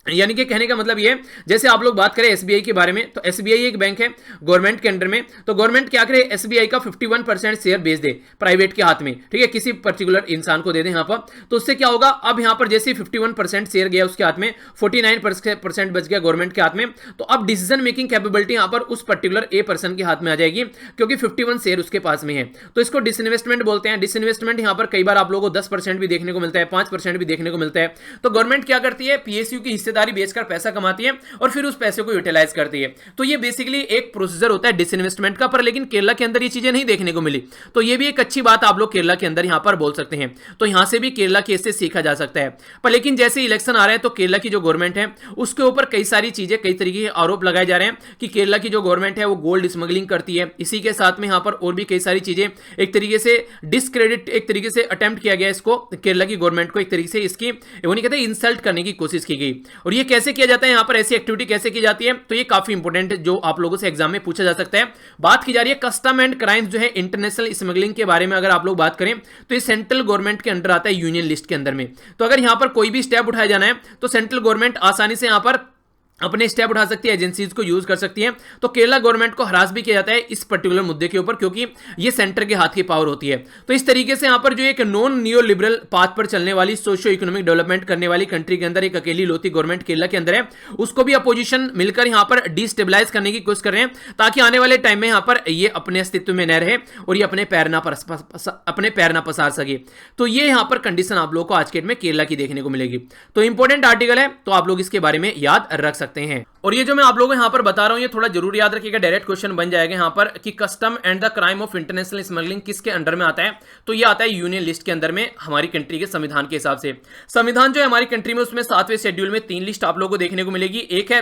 यानी कि कहने का मतलब ये, जैसे आप लोग बात करें एसबीआई के बारे में, तो एसबीआई एक बैंक है गवर्नमेंट के अंडर में, तो गवर्नमेंट क्या करे, एसबीआई का 51% शेयर बेच दे प्राइवेट के हाथ में, ठीक है, किसी पर्टिकुलर इंसान को दे दे यहां पर। तो उससे क्या होगा, अब यहां पर जैसे 51% शेयर गया उसके हाथ में, 49% बच गया गवर्नमेंट के हाथ में, तो अब डिसीजन मेकिंग कैपेबिलिटी यहां पर उस पर्टिकुलर ए पर्सन के हाथ में आ जाएगी क्योंकि 51 शेयर उसके पास में है। तो इसको डिसइन्वेस्टमेंट बोलते हैं। डिसइन्वेस्टमेंट यहां पर कई बार आप लोगों को 10% भी देखने को मिलता है, 5% भी देखने को मिलता है। तो गवर्नमेंट क्या करती है, पीएसयू की हिस्सेदारी बेचकर पैसा कमाती है और फिर उस पैसे को यूटिलाइज करती है। तो ये बेसिकली एक प्रोसीजर होता है डिसइन्वेस्टमेंट का, पर लेकिन केरला के अंदर ये चीजें नहीं देखने को मिली। तो ये भी एक अच्छी बात आप लोग केरला के अंदर यहां पर बोल सकते हैं। तो यहां से भी केरला केस से सीखा जा सकता है। पर लेकिन जैसे इलेक्शन आ रहे हैं तो केरला की जो गवर्नमेंट है उसके ऊपर कई सारी चीजें, कई तरीके के आरोप लगाए जा रहे हैं कि केरला की जो गवर्नमेंट है वो गोल्ड स्मगलिंग करती है। इसी के साथ में यहां पर और भी कई सारी चीजें, एक तरीके से डिसक्रेडिट, एक तरीके से अटेम्प्ट किया गया इसको, केरला की गवर्नमेंट को एक तरीके से इसकी वो नहीं कहते इंसल्ट करने की कोशिश की गई। और ये कैसे किया जाता है, यहां पर ऐसी एक्टिविटी कैसे की जाती है, तो ये काफी इंपॉर्टेंट है जो आप लोगों से एग्जाम में पूछा जा सकता है। बात की जा रही है कस्टम एंड क्राइम्स जो है इंटरनेशनल स्मगलिंग के बारे में अगर आप लोग बात करें तो ये सेंट्रल गवर्नमेंट के अंडर आता है, यूनियन लिस्ट के अंदर में। तो अगर यहां पर कोई भी स्टेप उठाया जाना है तो सेंट्रल गवर्नमेंट आसानी से यहां पर अपने स्टेप उठा सकती है, एजेंसीज को यूज कर सकती है। तो केरला गवर्नमेंट को हरास भी किया जाता है इस पर्टिकुलर मुद्दे के ऊपर क्योंकि ये सेंटर के हाथ की पावर होती है। तो इस तरीके से यहां पर जो एक नॉन नियो लिबरल पाथ पर चलने वाली, सोशियो इकोनॉमिक डेवलपमेंट करने वाली कंट्री के अंदर एक अकेली लोती गवर्नमेंट केरला के अंदर है, उसको भी अपोजिशन मिलकर यहां पर डिस्टेबलाइज करने की कोशिश कर रहे हैं ताकि आने वाले टाइम में यहां पर ये अपने अस्तित्व में न रहे और ये अपने पैर ना पसार सके। तो ये यहां पर कंडीशन आप लोग को आज के डेट में केरला की देखने को मिलेगी। तो इंपॉर्टेंट आर्टिकल है, तो आप लोग इसके बारे में याद रख सकते हैं। और ये जो मैं आप लोगों को यहां पर बता रहा हूं ये थोड़ा जरूर याद रखिएगा, डायरेक्ट क्वेश्चन बन जाएगा यहां पर कि custom and the crime of international smuggling किसके अंडर में आता है, तो ये आता है यूनियन लिस्ट के अंदर में हमारी कंट्री के संविधान के हिसाब से। संविधान जो है हमारी कंट्री में उसमें 7वें शेड्यूल में 3 लिस्ट आप लोगों को देखने को मिलेगी। एक है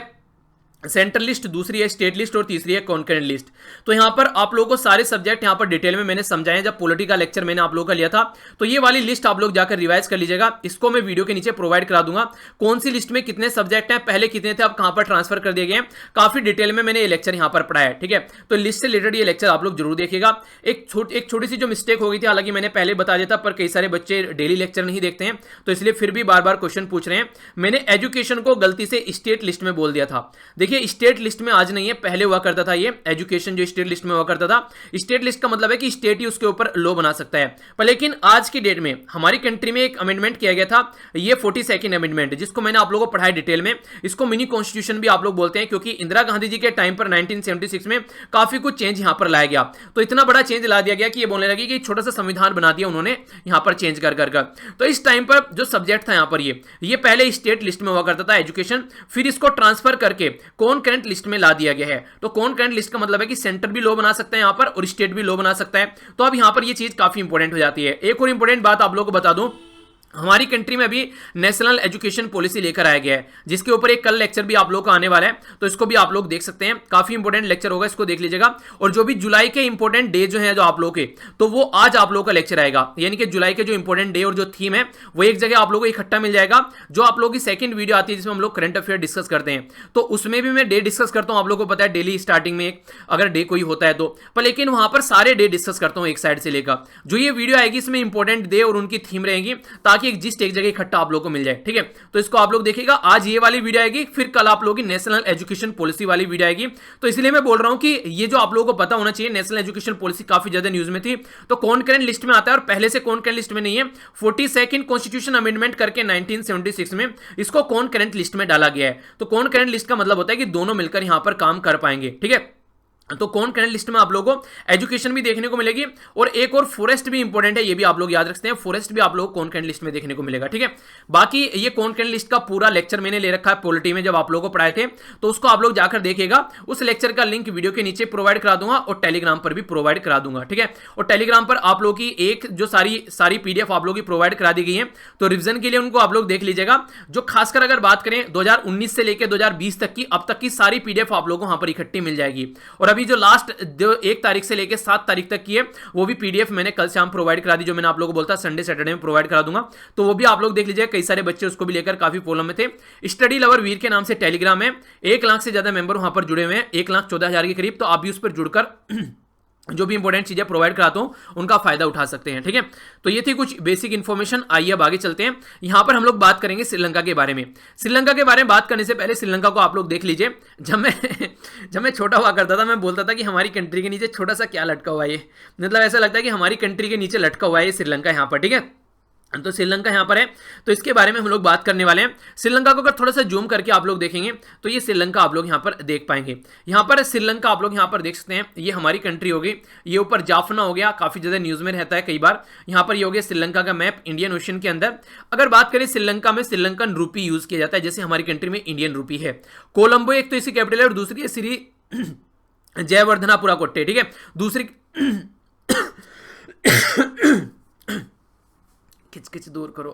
सेंट्रल लिस्ट, दूसरी है स्टेट लिस्ट और तीसरी है कॉन्करेंट लिस्ट। तो यहां पर आप लोगों को सारे सब्जेक्ट यहां पर डिटेल में मैंने समझाए, जब पॉलिटिकल लेक्चर मैंने आप लोगों का लिया था। तो ये वाली लिस्ट आप लोग जाकर रिवाइज कर लीजिएगा, इसको मैं वीडियो के नीचे प्रोवाइड करा दूंगा। कौन सी लिस्ट में कितने सब्जेक्ट हैं, पहले कितने थे, अब कहां पर ट्रांसफर कर दिए गए हैं, काफी डिटेल में मैंने ये लेक्चर यहां पर पढ़ाया है, ठीक है। तो लिस्ट से रिलेटेड ये लेक्चर आप लोग जरूर देखिएगा। एक छोटी सी जो मिस्टेक हो गई थी, हालांकि मैंने पहले बता दिया था, पर कई सारे बच्चे डेली लेक्चर नहीं देखते हैं तो इसलिए फिर भी बार बार क्वेश्चन पूछ रहे हैं। मैंने एजुकेशन को गलती से स्टेट लिस्ट में बोल दिया था। देखिए देखिए स्टेट लिस्ट में आज नहीं है, पहले हुआ करता था ये एजुकेशन जो स्टेट लिस्ट में हुआ करता था। स्टेट लिस्ट का मतलब है कि स्टेट ही उसके ऊपर लॉ बना सकता है। पर लेकिन आज की डेट में हमारी कंट्री में एक अमेंडमेंट किया गया था, ये 42nd अमेंडमेंट, जिसको मैंने आप लोगों को पढ़ाया डिटेल में। इसको मिनी कॉन्स्टिट्यूशन भी आप लोग बोलते हैं, क्योंकि इंदिरा गांधी जी के टाइम पर 1976 में काफी कुछ चेंज यहां पर लाया गया। तो इतना बड़ा चेंज ला दिया गया कि ये बोलने लगी कि छोटा सा संविधान बना दिया उन्होंने यहां पर चेंज कर कर कर। तो इस टाइम पर जो सब्जेक्ट था यहां पर ये पहले स्टेट लिस्ट में हुआ करता था एजुकेशन, फिर इसको ट्रांसफर करके कौन करंट लिस्ट में ला दिया गया है। तो कौन करंट लिस्ट का मतलब है कि सेंटर भी लॉ बना सकता है यहां पर और स्टेट भी लॉ बना सकता है। तो अब यहां पर ये चीज काफी इंपॉर्टेंट हो जाती है। एक और इंपॉर्टेंट बात आप लोगों को बता दूं, हमारी कंट्री में अभी नेशनल एजुकेशन पॉलिसी लेकर आया गया है, जिसके ऊपर एक कल लेक्चर भी आप लोगों का आने वाला है, तो इसको भी आप लोग देख सकते हैं। काफी इंपॉर्टेंट लेक्चर होगा, इसको देख लीजिएगा। और जो भी जुलाई के इंपॉर्टेंट डे जो है जो आप लोगों के, तो वो आज आप लोगों का लेक्चर आएगा। यानी कि जुलाई के जो इंपॉर्टेंट डे और जो थीम है वो एक जगह आप लोगों को इकट्ठा मिल जाएगा। जो आप लोगों की सेकंड वीडियो आती है जिसमें हम लोग करंट अफेयर डिस्कस करते हैं, तो उसमें भी मैं डे डिस्कस करता हूं। आप लोगों को पता है डेली स्टार्टिंग में अगर डे कोई होता है तो, पर लेकिन वहां पर सारे डे डिस्कस करता हूं एक साइड से लेकर। जो ये वीडियो आएगी इसमें इंपॉर्टेंट डे और उनकी थीम रहेगी, ताकि एक जिस्ट एक जगह आप लोगों को मिल जाए। ठीक है, तो इसको आप लोग देखिएगा। आज ये वाली वीडियो आएगी, फिर कल आप लोगों की नेशनल एजुकेशन पॉलिसी वाली वीडियो आएगी। तो इसलिए मैं बोल रहा हूं कि ये जो आप लोगों को पता होना चाहिए, नेशनल एजुकेशन पॉलिसी काफी ज्यादा न्यूज में थी, तो कौन करंट लिस्ट में आता है और पहले से कौन करंट लिस्ट में नहीं है। 42nd कॉन्स्टिट्यूशन अमेंडमेंट करके 1976 में इसको कौन करंट लिस्ट में डाला गया है। तो कौन करंट लिस्ट का मतलब होता है कि दोनों मिलकर यहां पर काम कर पाएंगे। ठीक है, तो कौन करंट लिस्ट में आप लोगों को एजुकेशन भी देखने को मिलेगी, और एक और फॉरेस्ट भी इंपॉर्टेंट है, ये भी आप लोग याद रखते हैं। फॉरेस्ट भी आप लोगों को कौन करंट लिस्ट में देखने को मिलेगा। ठीक है, बाकी ये कौन करंट लिस्ट का पूरा लेक्चर मैंने ले रखा है पॉलिटी में, जब आप लोगों को पढ़ाए थे, तो उसको आप लोग जाकर देखिएगा। उस लेक्चर का लिंक वीडियो के नीचे प्रोवाइड करा दूंगा और टेलीग्राम पर भी प्रोवाइड करा दूंगा। ठीक है, और टेलीग्राम पर आप लोग की एक जो सारी पीडीएफ आप लोग की प्रोवाइड करा दी गई है, तो रिविजन के लिए उनको आप लोग देख लीजिएगा। जो खासकर अगर बात करें 2019 से लेकर 2020 तक की, अब तक की सारी पीडीएफ आप लोगों को वहां पर इकट्ठी मिल जाएगी। और अभी जो लास्ट जो 1 तारीख से लेकर 7 तारीख तक की है, वो भी पीडीएफ मैंने कल शाम प्रोवाइड करा दी, जो मैंने आप लोगों को बोलता संडे सैटरडे में प्रोवाइड करा दूंगा। तो वो भी आप लोग देख लीजिए। कई सारे बच्चे उसको भी लेकर काफी प्रॉब्लम में थे। स्टडी लवर वीर के नाम से टेलीग्राम है, 1 लाख से ज्यादा मेंबर वहां पर जुड़े हुए हैं, 1,14,000 के करीब। तो आप भी उस पर जुड़कर जो भी इंपॉर्टेंट चीजें प्रोवाइड कराता हूं उनका फायदा उठा सकते हैं। ठीक है, तो ये थी कुछ बेसिक इंफॉर्मेशन। आइए अब आगे चलते हैं। यहां पर हम लोग बात करेंगे श्रीलंका के बारे में। श्रीलंका के बारे में बात करने से पहले श्रीलंका को आप लोग देख लीजिए। जब मैं छोटा हुआ करता था, मैं बोलता था कि हमारी कंट्री के नीचे छोटा सा क्या लटका हुआ है, ये मतलब ऐसा लगता है कि हमारी कंट्री के नीचे लटका हुआ है श्रीलंका यहाँ पर। ठीक है, तो श्रीलंका यहां पर है, तो इसके बारे में हम लोग बात करने वाले हैं। श्रीलंका को अगर थोड़ा सा जूम करके आप लोग देखेंगे तो ये श्रीलंका आप लोग यहां पर देख पाएंगे। यहां पर श्रीलंका आप लोग यहां पर देख सकते हैं, ये हमारी कंट्री होगी। ये ऊपर जाफना हो गया, काफी ज्यादा न्यूज में रहता है कई बार। यहां पर ये हो गया श्रीलंका का मैप इंडियन ओशन के अंदर। अगर बात करें श्रीलंका में श्रीलंकन रूपी यूज किया जाता है, जैसे हमारी कंट्री में इंडियन रूपी है। कोलंबो एक तो इसकी कैपिटल है और दूसरी है श्री जयवर्धनापुरा कोट्टे। ठीक है, दूसरी खिचखिच दूर करो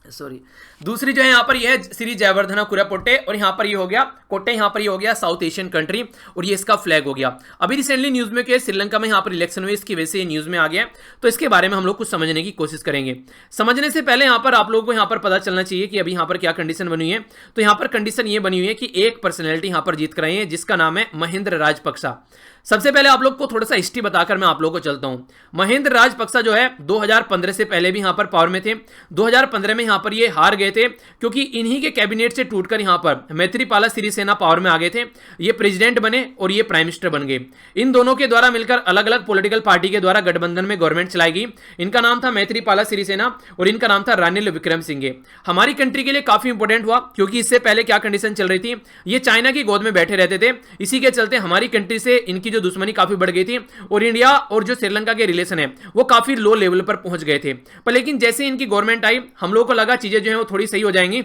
सॉरी, दूसरी जो है यहाँ पर ये है श्री जयवर्धनापुरा कोट्टे, और यहाँ पर ये हो गया कोट्टे, यहाँ पर ये हो गया साउथ एशियन कंट्री, और ये इसका फ्लैग हो गया। अभी रिसेंटली न्यूज में क्या श्रीलंका में यहाँ पर इलेक्शन हुए, इसकी वजह से ये न्यूज में आ गया। तो इसके बारे में हम लोग कुछ समझने की कोशिश करेंगे। समझने से पहले यहाँ पर आप लोगों को यहाँ पर पता चलना चाहिए कि अभी यहाँ पर क्या कंडीशन बनी हुई है। तो यहाँ पर कंडीशन ये बनी हुई है कि एक पर्सनैलिटी यहाँ पर जीत कर आई है, जिसका नाम है महेंद्र राजपक्सा। सबसे पहले आप लोग को थोड़ा सा हिस्ट्री बताकर मैं आप लोगों को चलता हूं। महेंद्र राजपक्सा जो है 2015 से पहले भी यहां पर पावर में थे। 2015 में यहां पर ये हार गए थे, क्योंकि इन्हीं के कैबिनेट से टूटकर यहां पर मैत्रीपाला सिरिसेना पावर में आ गए थे। ये प्रेसिडेंट बने और ये प्राइम मिनिस्टर बन गए। इन दोनों के द्वारा मिलकर अलग अलग पॉलिटिकल पार्टी के द्वारा गठबंधन में गवर्नमेंट चलाई गई। इनका नाम था मैत्रीपाला सिरिसेना और इनका नाम था रानिल विक्रमसिंघे। हमारी कंट्री के लिए काफी इंपॉर्टेंट हुआ, क्योंकि इससे पहले क्या कंडीशन चल रही थी, ये चाइना की गोद में बैठे रहते थे। इसी के चलते हमारी कंट्री से इनकी जो दुश्मनी काफी बढ़ गई थी, और इंडिया और जो श्रीलंका के रिलेशन है वो काफी लो लेवल पर पहुंच गए थे। पर लेकिन जैसे इनकी गवर्नमेंट आई, हम लोगों को लगा चीजें जो है वो थोड़ी सही हो जाएंगी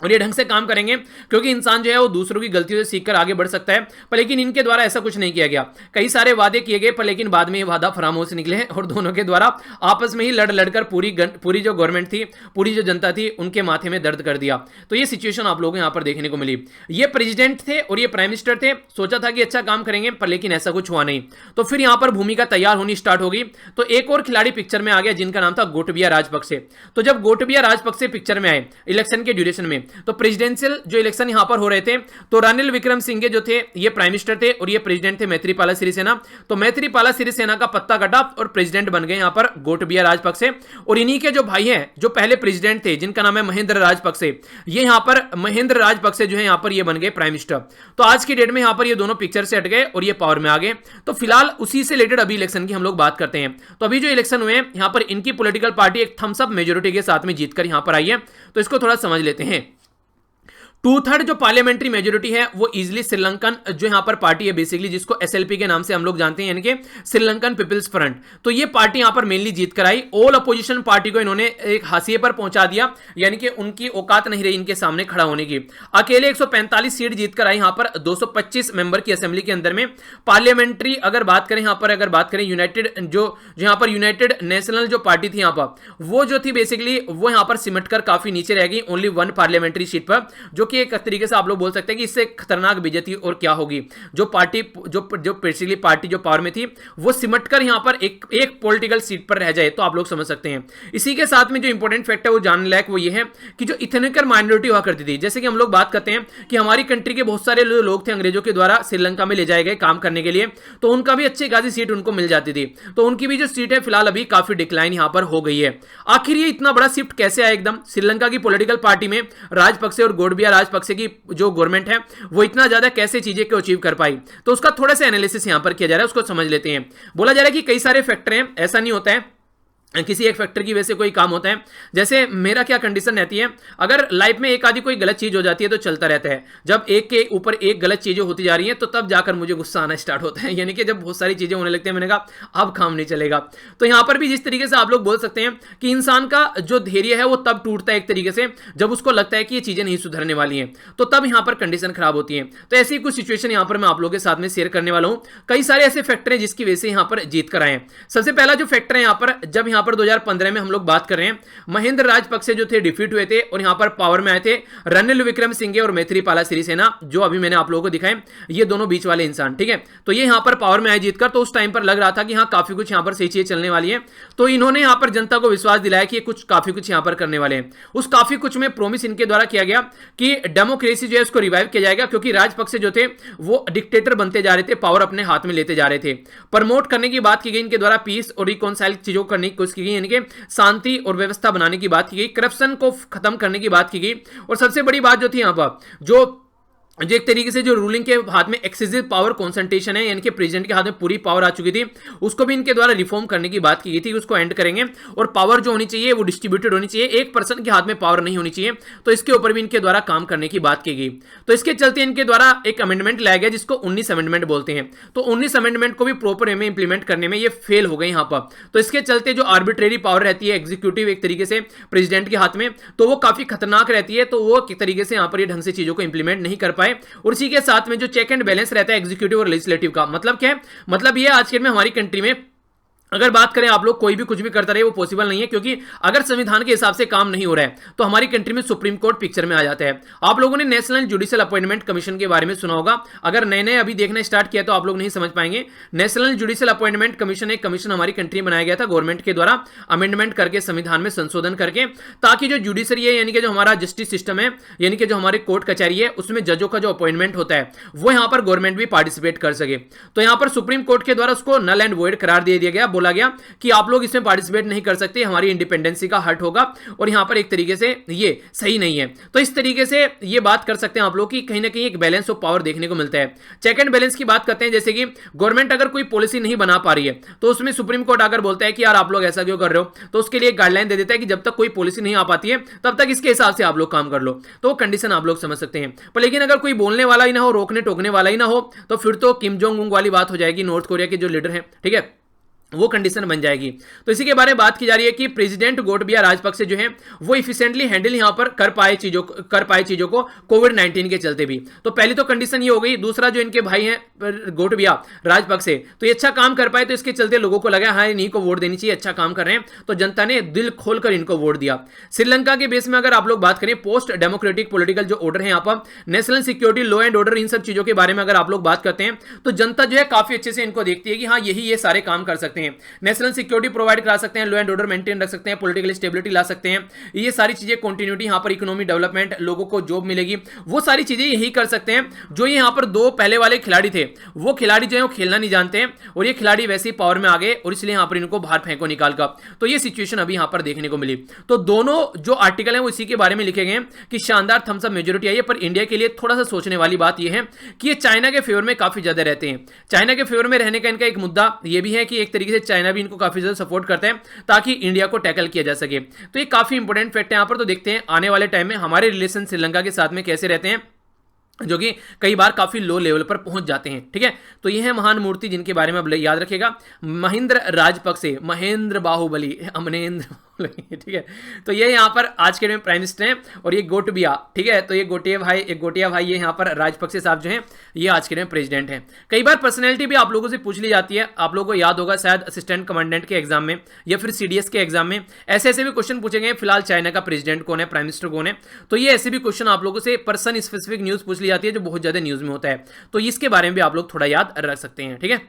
और ये ढंग से काम करेंगे, क्योंकि इंसान जो है वो दूसरों की गलतियों से सीखकर आगे बढ़ सकता है। पर लेकिन इनके द्वारा ऐसा कुछ नहीं किया गया। कई सारे वादे किए गए, पर लेकिन बाद में ये वादा फरामोश निकले और दोनों के द्वारा आपस में ही लड़ लड़कर पूरी जो गवर्नमेंट थी, पूरी जो जनता थी, उनके माथे में दर्द कर दिया। तो ये सिचुएशन आप लोगों को यहाँ पर देखने को मिली। ये प्रेसिडेंट थे और ये प्राइम मिनिस्टर थे, सोचा था कि अच्छा काम करेंगे, पर लेकिन ऐसा कुछ हुआ नहीं। तो फिर यहाँ पर भूमिका तैयार होनी स्टार्ट होगी। तो एक और खिलाड़ी पिक्चर में आ गया, जिनका नाम था गोटबिया राजपक्से। तो जब गोटबिया राजपक्से पिक्चर में आए इलेक्शन के ड्यूरेशन में, तो प्रेसिडेंशियल जो इलेक्शन यहां पर हो रहे थे, तो रानिल विक्रमसिंघे जो थे ये प्राइम मिनिस्टर थे और ये प्रेसिडेंट थे मैत्रीपाला सिरिसेना। तो मैत्रीपाला सिरिसेना का पत्ता कटा और प्रेसिडेंट बन गए यहां पर गोटबिया राजपक्से। और इन्हीं के जो भाई हैं जो पहले प्रेसिडेंट थे, जिनका नाम है महेंद्र राजपक्से, ये यहां पर महेंद्र राजपक्से जो है यहां पर ये बन गए प्राइम मिनिस्टर। तो आज की डेट में यहां पर ये दोनों पिक्चर से हट गए और ये पावर में आ गए। तो फिलहाल उसी से रिलेटेड अभी इलेक्शन की हम लोग बात करते हैं। तो अभी जो इलेक्शन हुए हैं यहां पर इनकी पॉलिटिकल पार्टी एक थम्स अप मेजोरिटी के साथ में जीतकर यहां पर आई है। तो इसको थोड़ा समझ लेते हैं। 2/3 जो पार्लियामेंट्री मेजोरिटी है वो इजिली श्रीलंकन जो यहां पर पार्टी है बेसिकली, जिसको एसएलपी के नाम से हम लोग जानते हैं, यानी कि श्रीलंकन पीपल्स फ्रंट। तो ये पार्टी यहां पर मेनली जीत कर आई। ऑल अपोजिशन पार्टी को इन्होंने एक हाशिए पर पहुंचा दिया, यानी कि उनकी औकात नहीं रही इनके सामने खड़ा होने की। अकेले 145 सीट जीतकर आई यहां पर 225 मेंबर की असेंबली के अंदर में। पार्लियामेंट्री अगर बात करें यहां पर, अगर बात करें यूनाइटेड जो यहां पर यूनाइटेड नेशनल जो पार्टी थी यहां पर, वो जो थी बेसिकली वो यहां पर सिमटकर काफी नीचे रह गई, ओनली 1 पार्लियामेंट्री सीट पर, जो कि एक तरीके से आप लोग बोल सकते हैं कि इससे खतरनाक बेइज्जती और क्या होगी। जो पार्टी जो बेसिकली पार्टी जो पावर में थी वो सिमटकर यहां पर एक पॉलिटिकल सीट पर रह जाए, तो आप लोग समझ सकते हैं। इसी के साथ में जो इंपॉर्टेंट फैक्ट है वो जानने लायक वो ये है कि जो इथनिकल माइनॉरिटी हुआ करती थी, जैसे कि हम लोग बात करते हैं कि हमारी कंट्री के बहुत सारे लोग थे अंग्रेजों के द्वारा श्रीलंका में ले जाए गए काम करने के लिए, तो उनका भी अच्छी खासी सीट उनको मिल जाती थी। तो उनकी भी जो सीट है फिलहाल अभी काफी डिक्लाइन यहां पर हो गई है। आखिर ये इतना बड़ा शिफ्ट कैसे आया एकदम श्रीलंका की पॉलिटिकल पार्टी में, राजपक्से और गोटबिया राजपक्से की जो गवर्नमेंट है वो इतना ज्यादा कैसे चीजें को अचीव कर पाई, तो उसका थोड़ा सा एनालिसिस यहां पर किया जा रहा है, उसको समझ लेते हैं। बोला जा रहा है कि कई सारे फैक्टर हैं, ऐसा नहीं होता है किसी एक फैक्टर की वजह से कोई काम होता है। जैसे मेरा क्या कंडीशन रहती है, अगर लाइफ में एक आदि कोई गलत चीज हो जाती है तो चलता रहता है, जब एक के ऊपर एक गलत चीजें होती जा रही हैं तो तब जाकर मुझे गुस्सा आना स्टार्ट होता है, यानी कि जब बहुत सारी चीजें होने लगती हैं मैंने कहा अब काम नहीं चलेगा। तो यहां पर भी जिस तरीके से आप लोग बोल सकते हैं कि इंसान का जो धैर्य है वो तब टूटता है एक तरीके से जब उसको लगता है कि ये चीजें नहीं सुधरने वाली हैं, तो तब यहां पर कंडीशन खराब होती है। तो ऐसी कुछ सिचुएशन यहां पर मैं आप लोगों के साथ में शेयर करने वाला हूं। कई सारे ऐसे फैक्टर हैं जिसकी वजह से यहां पर जीत कर आए। सबसे पहला जो फैक्टर है यहां पर, जब यहां पर 2015 हम लोग बात कर रहे हैं, महेंद्र राजपक्से जो थे डिफीट हुए थे और यहां पर पावर में आए थे रानिल विक्रमसिंघे और मैत्रीपाला सिरिसेना, जो अभी मैंने आप लोगों को दिखाए, ये दोनों बीच वाले इंसान, ठीक है। तो ये यहां पर पावर में आए जीतकर, तो उस टाइम पर लग रहा था कि हाँ काफी कुछ यहां पर सही चीजें चलने वाली है। तो इन्होंने यहां पर जनता को विश्वास दिलाया कि कुछ काफी कुछ यहां पर करने वाले हैं। उस काफी कुछ में प्रोमिस इनके द्वारा किया गया कि डेमोक्रेसी जो है उसको रिवाइव किया जाएगा, क्योंकि राजपक्से जो थे वो डिक्टेटर बनते जा रहे थे, पावर अपने हाथ में लेते जा रहे थे। प्रमोट करने की बात की गई इनके द्वारा, पीस और रिकॉन्साइल चीजों को करने की कोशिश की गई, यानी कि शांति और व्यवस्था बनाने की बात की गई, करप्शन को खत्म करने की बात की गई। और सबसे बड़ी बात जो थी यहां पर, जो एक तरीके से जो रूलिंग के हाथ में एक्सेसिव पावर कॉन्सेंट्रेशन है, यानी कि प्रेसिडेंट के हाथ में पूरी पावर आ चुकी थी, उसको भी इनके द्वारा रिफॉर्म करने की बात की गई थी, उसको एंड करेंगे और पावर जो होनी चाहिए वो डिस्ट्रीब्यूटेड होनी चाहिए, एक पर्सन के हाथ में पावर नहीं होनी चाहिए। तो इसके ऊपर भी इनके द्वारा काम करने की बात की गई। तो इसके चलते इनके द्वारा एक अमेंडमेंट लाया गया जिसको 19 अमेंडमेंट बोलते हैं। तो 19 अमेंडमेंट को भी प्रॉपर वे में इंप्लीमेंट करने में ये फेल हो गए यहां पर। तो इसके चलते जो आर्बिट्रेरी पावर रहती है एग्जीक्यूटिव एक तरीके से प्रेसिडेंट के हाथ में, तो वो काफी खतरनाक रहती है, तो वो एक तरीके से यहां पर ये ढंग से चीजों को इंप्लीमेंट नहीं कर पाए। और इसी के साथ में जो चेक एंड बैलेंस रहता है एग्जीक्यूटिव और लेजिस्लेटिव का, मतलब क्या है, मतलब ये आज के में हमारी कंट्री में अगर बात करें आप लोग कोई भी कुछ भी करता रहे वो पॉसिबल नहीं है, क्योंकि अगर संविधान के हिसाब से काम नहीं हो रहा है तो हमारी कंट्री में सुप्रीम कोर्ट पिक्चर में आ जाता है। आप लोगों ने नेशनल जुडिशियल अपॉइंटमेंट कमीशन के बारे में सुना होगा, अगर नए नए अभी देखना स्टार्ट किया तो आप लोग नहीं समझ पाएंगे। नेशनल जुडिशियल अपॉइंटमेंट कमीशन एक कमीशन हमारी कंट्री में बनाया गया था गवर्नमेंट के द्वारा, अमेंडमेंट करके संविधान में संशोधन करके, ताकि जो जुडिशरी है यानी कि जो हमारा जस्टिस सिस्टम है, यानी कि जो हमारी कोर्ट कचहरी है, उसमें जजों का जो अपॉइंटमेंट होता है वो यहां पर गवर्नमेंट भी पार्टिसिपेट कर सके। तो यहां पर सुप्रीम कोर्ट के द्वारा उसको नल एंड वॉइड करार दे दिया गया, बोला गया कि आप लोग इसमें पार्टिसिपेट नहीं कर सकते, हमारी इंडिपेंडेंसी का हर्ट होगा और यहां पर एक तरीके से ये सही नहीं है। तो इस तरीके से ये बात कर सकते हैं आप लोग कि कहीं ना कहीं एक बैलेंस ऑफ पावर देखने को मिलता है। चेक एंड बैलेंस की बात करते हैं, जैसे कि गवर्नमेंट अगर कोई पॉलिसी नहीं बना पा रही है तो उसमें सुप्रीम कोर्ट आकर बोलता है कि यार आप लोग ऐसा क्यों कर रहे हो, तो उसके लिए एक गाइडलाइन दे देता है कि जब तक कोई पॉलिसी नहीं आ पाती है तब तक इसके हिसाब से आप लोग काम कर लो। तो वो कंडीशन आप लोग समझ सकते हैं। पर लेकिन अगर कोई बोलने वाला ही ना हो, रोकने टोकने वाला ही ना हो, तो फिर तो किम जोंग उंग वाली बात हो जाएगी, नॉर्थ कोरिया के जो लीडर हैं, ठीक है, वो कंडीशन बन जाएगी। तो इसी के बारे में बात की जा रही है कि प्रेसिडेंट गोटबिया राजपक्से जो हैं वो इफिशिएंटली हैंडल यहां पर कर पाए चीजों को कोविड-19 के चलते भी। तो पहली तो कंडीशन ये हो गई। दूसरा जो इनके भाई हैं गोटबिया राजपक्से, तो ये अच्छा काम कर पाए, तो इसके चलते लोगों को लगा हाँ इन्हीं को वोट देनी चाहिए, अच्छा काम कर रहे हैं, तो जनता ने दिल खोलकर इनको वोट दिया। श्रीलंका के बेस में अगर आप लोग बात करें, पोस्ट डेमोक्रेटिक पॉलिटिकल जो ऑर्डर है, यहाँ पर national security, law and order, इन सब चीजों के बारे में अगर आप लोग बात करते हैं तो जनता जो है काफी अच्छे से इनको देखती है कि हाँ यही ये सारे काम कर सकते हैं। सकते हैं, नेशनल सिक्योरिटी प्रोवाइड करा सकते हैं, लॉ एंड ऑर्डर मेंटेन रख सकते हैं, पॉलिटिकल स्टेबिलिटी ला सकते हैं, ये सारी चीजें, कंटिन्यूटी यहाँ पर, इकोनॉमी डेवलपमेंट, लोगों को जॉब मिलेगी, वो सारी चीजें यही कर सकते हैं। जो यहाँ पर दो पहले वाले खिलाड़ी थे, वो खिलाड़ी जो है वो खेलना नहीं जानते हैं और ये खिलाड़ी वैसे ही पावर में आ गए और इसलिए यहाँ पर इनको बाहर फेंको निकाल कर। तो ये सिचुएशन अभी यहाँ पर देखने को मिली। तो दोनों जो आर्टिकल हैं वो इसी के बारे में लिखे गए हैं कि शानदार थम्स अप मेजोरिटी आई है, पर इंडिया के लिए थोड़ा सा सोचने वाली बात यह है कि ये चाइना के फेवर में काफी ज्यादा रहते हैं। चाइना के फेवर में रहने का इनका एक मुद्दा यह भी है कि एक तरीके से चाइना भी इनको काफी ज्यादा सपोर्ट करता है ताकि इंडिया को टैकल किया जा सके। तो ये काफी इंपॉर्टेंट फैक्ट है यहाँ पर। तो देखते हैं आने वाले टाइम में हमारे रिलेशन श्रीलंका के साथ में कैसे रहते हैं, जो कि कई बार काफी लो लेवल पर पहुंच जाते हैं। ठीक है, तो ये है महान मूर्ति जिनके बारे में अब याद रखेगा, महेंद्र राजपक्षे, महेंद्र बाहुबली, अमनेंद्र, ठीक है। तो ये यहाँ पर आज के प्राइम मिनिस्टर हैं और ये गोटबिया, ठीक है, तो ये गोटिया भाई ये यहाँ पर राजपक्षे साहब जो हैं ये आज के प्रेसिडेंट हैं। कई बार पर्सनैलिटी भी आप लोगों से पूछ ली जाती है, आप लोगों को याद होगा शायद असिस्टेंट कमांडेंट के एग्जाम में या फिर सीडीएस के एग्जाम में ऐसे ऐसे भी क्वेश्चन पूछे गए, फिलहाल चाइना का प्रेसिडेंट कौन है, प्राइम मिनिस्टर कौन है। तो ये ऐसे भी क्वेश्चन आप लोगों से पर्सन स्पेसिफिक न्यूज पूछ ली जाती है जो बहुत ज्यादा न्यूज में होता है, तो इसके बारे में भी आप लोग थोड़ा याद रख सकते हैं। ठीक है,